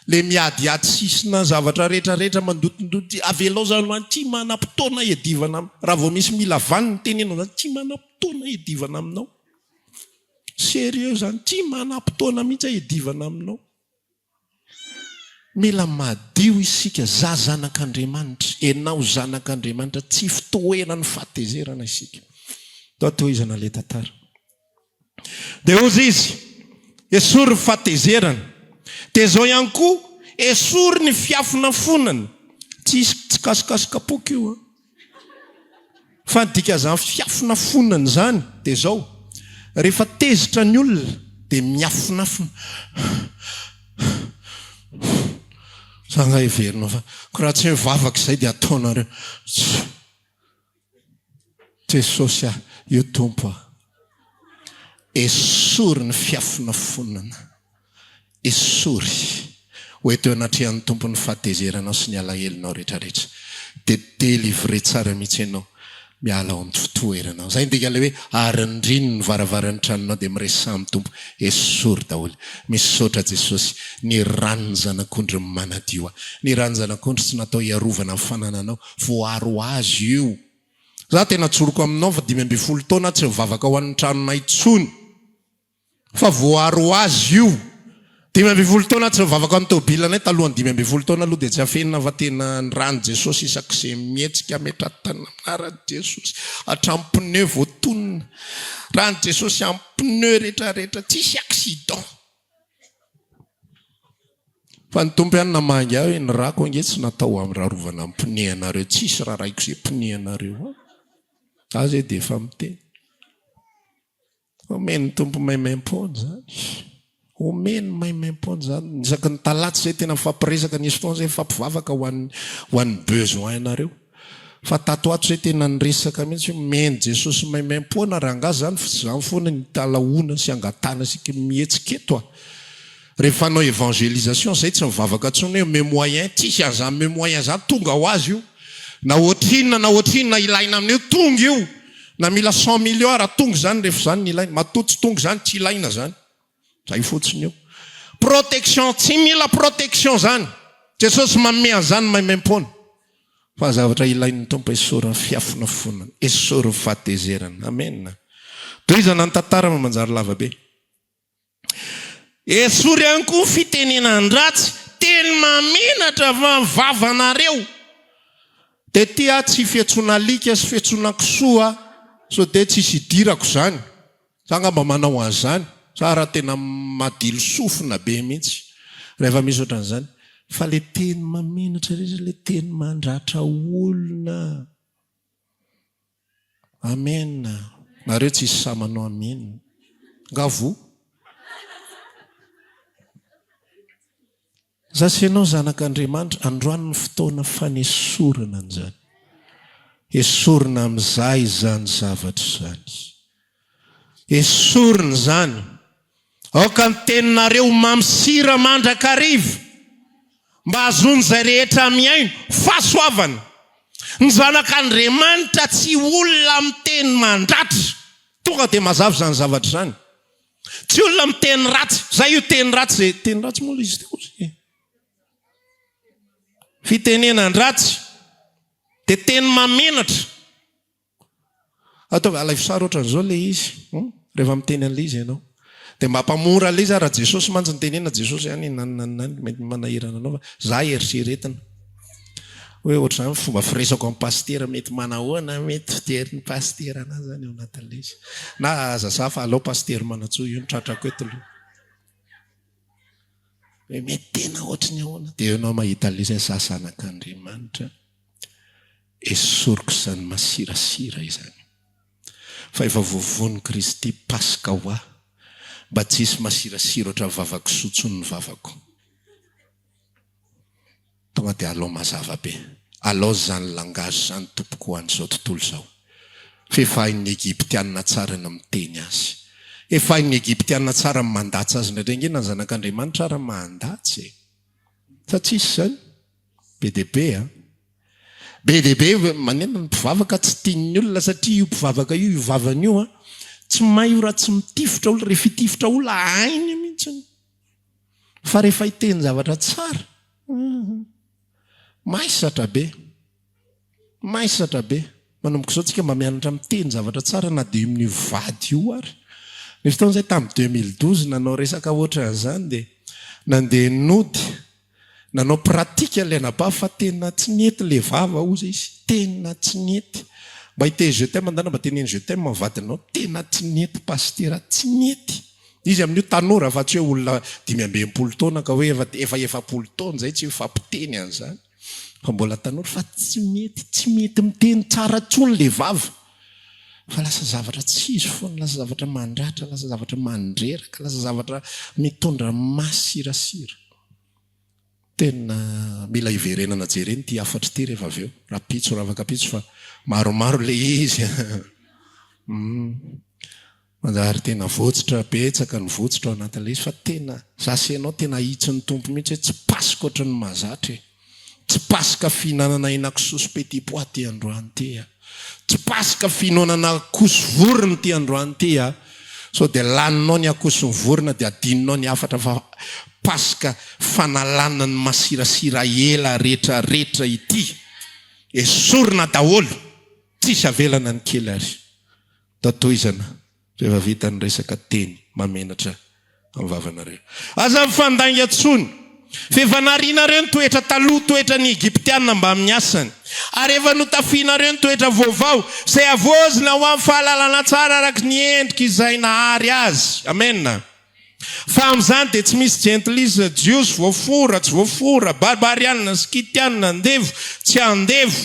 Le miadiady sisina zavatra rehetra mandotondoty avelao zany ho any. Tsy manam-potoana edivana. Raha vao misy mila vaniny tenenao zany tsy manam-potoana edivana aminao. Sérieux zany tsy manam-potoana mihitsy edivana aminao. mila madio isika za zanak'Andriamanitra, enao zanak'Andriamanitra, tsy fitoerany fahatezerana isika. Toizana le tantara. Dia ozy izy esory fahatezerana. Dia zao ihany koa esory ny fiafina fonany. Tsy kasikasokapoka io fa dika zany fiafina fonany zany dia zao rehefa tezitra ny olona dia miafinafina. Sanga heverinao fa koraha tsy mivavaka izay dia ataonareo Jesosy io tompo esory ny fiafina fonana. Esory hoeto anatrehan'ny tompo ny fahatezeranao sy ny alahelinao rehetrarehetra. Dia délivrer tsara mihitsy ianao, miala ao amin'ny fitoeranao. Zay ndika le hoe arindrino ny varavaran'ny tranonao dia miresa amin'ny tompo. Esory daholo. Misaotra Jesosy, ny ranony zanak'ondry manadio. Ny ranony zanak'ondry tsy natao hiarovana amin'ny fanananao, voaro azy io. Za tena tsoroko aminao fa 12 taona tsy mivavaka ho an'ny tranonay intsony. Fa voaro azy io. 12 taona tsy mivavaka amin'ny tobilanay talohany 12 taona aloha dia tsy afenina fa tena ny rano Jesosy isak'izay mihetsika metratana anaran'i Jesosy. Hatramin'ny pneu voatonona. Rano Jesosy amin'ny pneu rehetrarehetra, tsisy accident. Fa ny tompo ihany namangy aho ny rako ange tsy natao amin'ny raharovana amin'ny pneu anareo, tsisy raha raiko izay pneu anareo. Azy dia efa miteny. Omeny tompo maimaimpony zany. Omeny maimaimpony zany. Isaky ny talaty izay tena mifampiresaka nisy fotoana izay mifampivavaka ho an'ny besoin anareo. Fa tato ato izay tena niresaka mihitsy meny Jesosy maimaimpona rangazy zany zany foana ny talahoana sy angatana sika mihetsiketo rehefa anao évangélisation izay tsy mivavaka tsony hoe me moyen, tsisy an'izany me moyen zany tonga ho azy io. Na ohatrinona ilaina amin'io tonga io. Na mila 100 millions raha tonga zany rehefa zany ny ilaina. Matotsy tonga zany tsy ilaina zany. Zay fotsiny io. Protection, tsy mila protection zany. Jesosy manome an'izany maimaimpona. Fa zavatra ilain'ny tompo esory ny fiafina fonana, esory ny fahatezerana. Amen. Toizana ny tantara manjary lavabe. Esory ihany koa fitenenan-dratsy, teny mamenatra va vavanareo. Dia tia tsy fiantsoana alika sy fiantsoana kisoa, so dia tsisy idirako zany. Za ngamba manao an'izany. Sara tena madilo sofina be mihitsy. Rehefa misy ohatran'izany. Fa le teny mamenatra rehetra, le teny mandratra olona. Amen. Nareo tsisy samanao amen. Ngavo. Zasenao zanak'Andriamanitra, androany ny fotoana fanesorana an'izany. Esorina amin'izay izany zavatra izany. Esorina izany. Aoka ny teninareo mamsira mandrakariva. Mba azon'izay rehetra miaino fahasoavana. Ny zanak'Andriamanitra tsy olona miteny mandratra. Tonga dia mazava zany zavatra izany. Tsy olona miteny ratsy. Zay io teny ratsy zay. Teny ratsy moa izy teo. Fitenenan-dratsy. Dia teny mamenatra. Ataovy alay fisary ohatran'izao le izy. Rehefa miteny an'ilay izy ianao. Dia mampamora ilay izy raha Jesosy mantsy nitenena Jesosy ihany mety manahirana anao fa za eritreretana. Hoe ohatr'izany fomba firesako amin'ny pastera mety manahoana, mety fiterin'ny pastera anazy zany ao anatin'ilay izy. Na aza fa alao pastera manatsoa io tratrako eto aloha. Hoe mety tena ohatrany ahoana. Dia ianao mahita ilay izy sasanak'Andriamanitra. Esoriko izany masirasira izany. Fa efa voavoan'i Kristy Paska ho aho. Mba tsisy masirasira ohatran'ny vavako sotsony ny vavako. Tonga dia alao mazava be. Alao zany langage zany tompoko ho an'izao tontolo izao. Fa efa hain'ny Egiptianina tsara ny miteny azy. Efa hain'ny Egiptianina tsara ny mandatsy azy indrindra ingena ny zanak'Andriamanitra tsara mandatsy. Fa tsisy zany. Be dia be be dia be manena ny mpivavaka tsy tian'ny olona satria io mpivavaka io vavany io tsy mahay io raha tsy mitifitra olona. Rehefa hitifitra olona hainy mihitsy. Fa rehefa hiteny zavatra tsara. Maisatra be. Maisatra be. Manomboka izao tsika mba mianatra miteny zavatra tsara na dia amin'ny vady io ary. Ny fotoana izay tamin'ny 2012 nanao resaka ohatran'izany dia nandeha nody nanao pratika lay naba fa tena tsy nety le vava ozy izy tena tsy nety mba hite je t'aime andana mba teneny je t'aime mavadinao tena tsy nety pastera tsy nety izy amin'io tanora fa tsy hoe olona 5 taona ka hoe efa 10 taona zay tsy fampiteny an'izany fa mbola tanora fa tsy mety miteny tsara tsony le vava fa lasa zavatra tsy izy foana lasa zavatra mandratra lasa zavatra mandreraka lasa zavatra mitondra masirasira tena mila iverenana jereny ty afatra ty rehefa avy eo rapitso ravaka pitso fa maromaro le izy manjary tena votsitra betsaka ny votsitra ao anatin'le izy fa tena zasenao tena hitsy ny tompo mihitsy hoe tsy pasika oatra ny mahazatra tsy pasika fihinanana henan-kisoa petit pois ty androany ty tsy pasika fihinanana koso vorona ty androany ty so dia laninao ny akoso ny vorona dia adininao ny afatra fa pasika fanalana ny masirasira ela rehetrarehetra ity esorina daholo tsisy avelana ny kely ary tatoizana rehefa vita ny resaka teny mamenatra amin'ny vavanareo aza mifandainga tsony fevanarianareo ny toetra taloha toetra ny Egyptiana mba amin'ny asany ary efa notafianareo ny toetra vaovao izay avozina ho amin'ny fahalalana tsara araka ny endrika izay nahary azy amen fa amin'izany dia tsy misy gentilisa jiosy voafora tsy voafora barbarianina skitianina andevo tsy andevo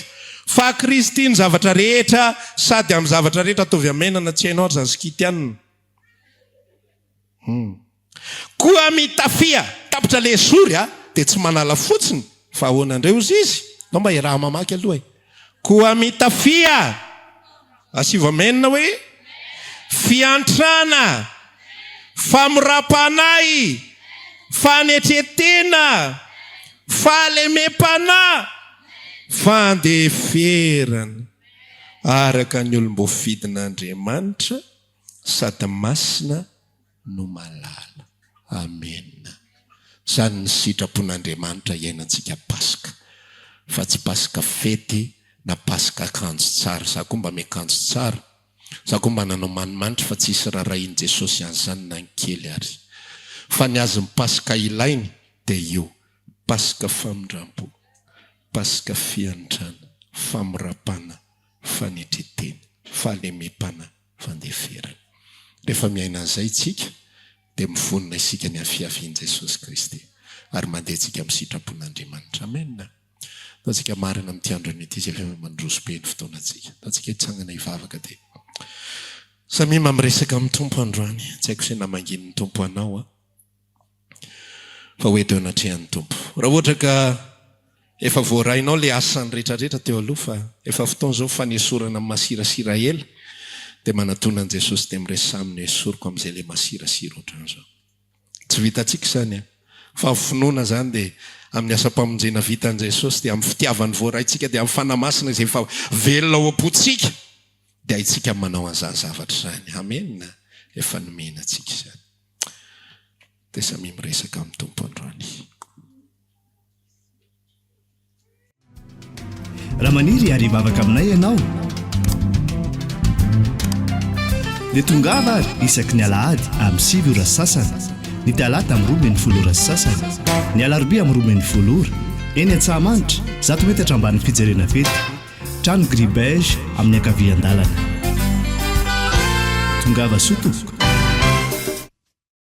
fa Kristy ny zavatra rehetra sady amin'ny zavatra rehetra atovy amenana tsy hainao zany skitianina koa mitafia tapitra le sory dia tsy manala fotsiny fa ahoanandreo izy no mba raha mamaky aloha koa mitafia asivo amenana hoe fiantrana famorapanahy fanetretena fahalemepana fandeferana araka ny olombofidin'Andriamanitra sady masina no malala amen zany ny sitrapon'Andriamanitra iainantsika pasika fa tsy pasika fety na pasika akanjo tsara za koa mba miakanjo tsara za koa mba nanao manimanitra fa tsisy rarahin Jesosy an'izany na ny kely ary fa ny azy ny pasika ilainy dia io pasika famindrampo pasika fiantrana famorapana fanetretena fahalemepana fandeferana rehefa miaina an'izay isika dia mivonona isika ny afiavian Jesosy Kristy ary mandeha tsika amin'ny sitrapon'Andriamanitra amen tatsika marina amin'ity androny ity izay efa mandroso be ny fotoanantsika tatsika hitsangana hivavaka dia samy mamresaka amin'ny tompo androany tsy haiko se namanginin'ny tompo anao fa hoeto anatrehan'ny tompo raha ohatra ka efa voarainao le asany rehetrarehetra teo aloha fa efa fotoana zao fanesorana masirasira ela dia manatona an' Jesosy dia miresaminy esoriko amin'izay le masirasira ohatran'izao tsy vitantsika izany fa finoana zany dia amin'ny asa-pamonjena vita an' Jesosy dia amin'ny fitiavany voaraintsika dia amin'ny fanamasina izay efa velona ao am-potsika dia haitsika manao an'izany zavatra izany amen efa nomena antsika izany dia samy miresaka amin'ny tompo androany raha maniry ary vavaka aminay ianao dia tongava ary isaky ny alahady amin'ny 7 ora sasany ny talata amin'ny 12 ora sasany ny alarobia amin'ny 12 ora eny Antsahamanitra 100 metatra ambany fijerena fety trano gribege amin'ny ankavian-dalana tongava sotoko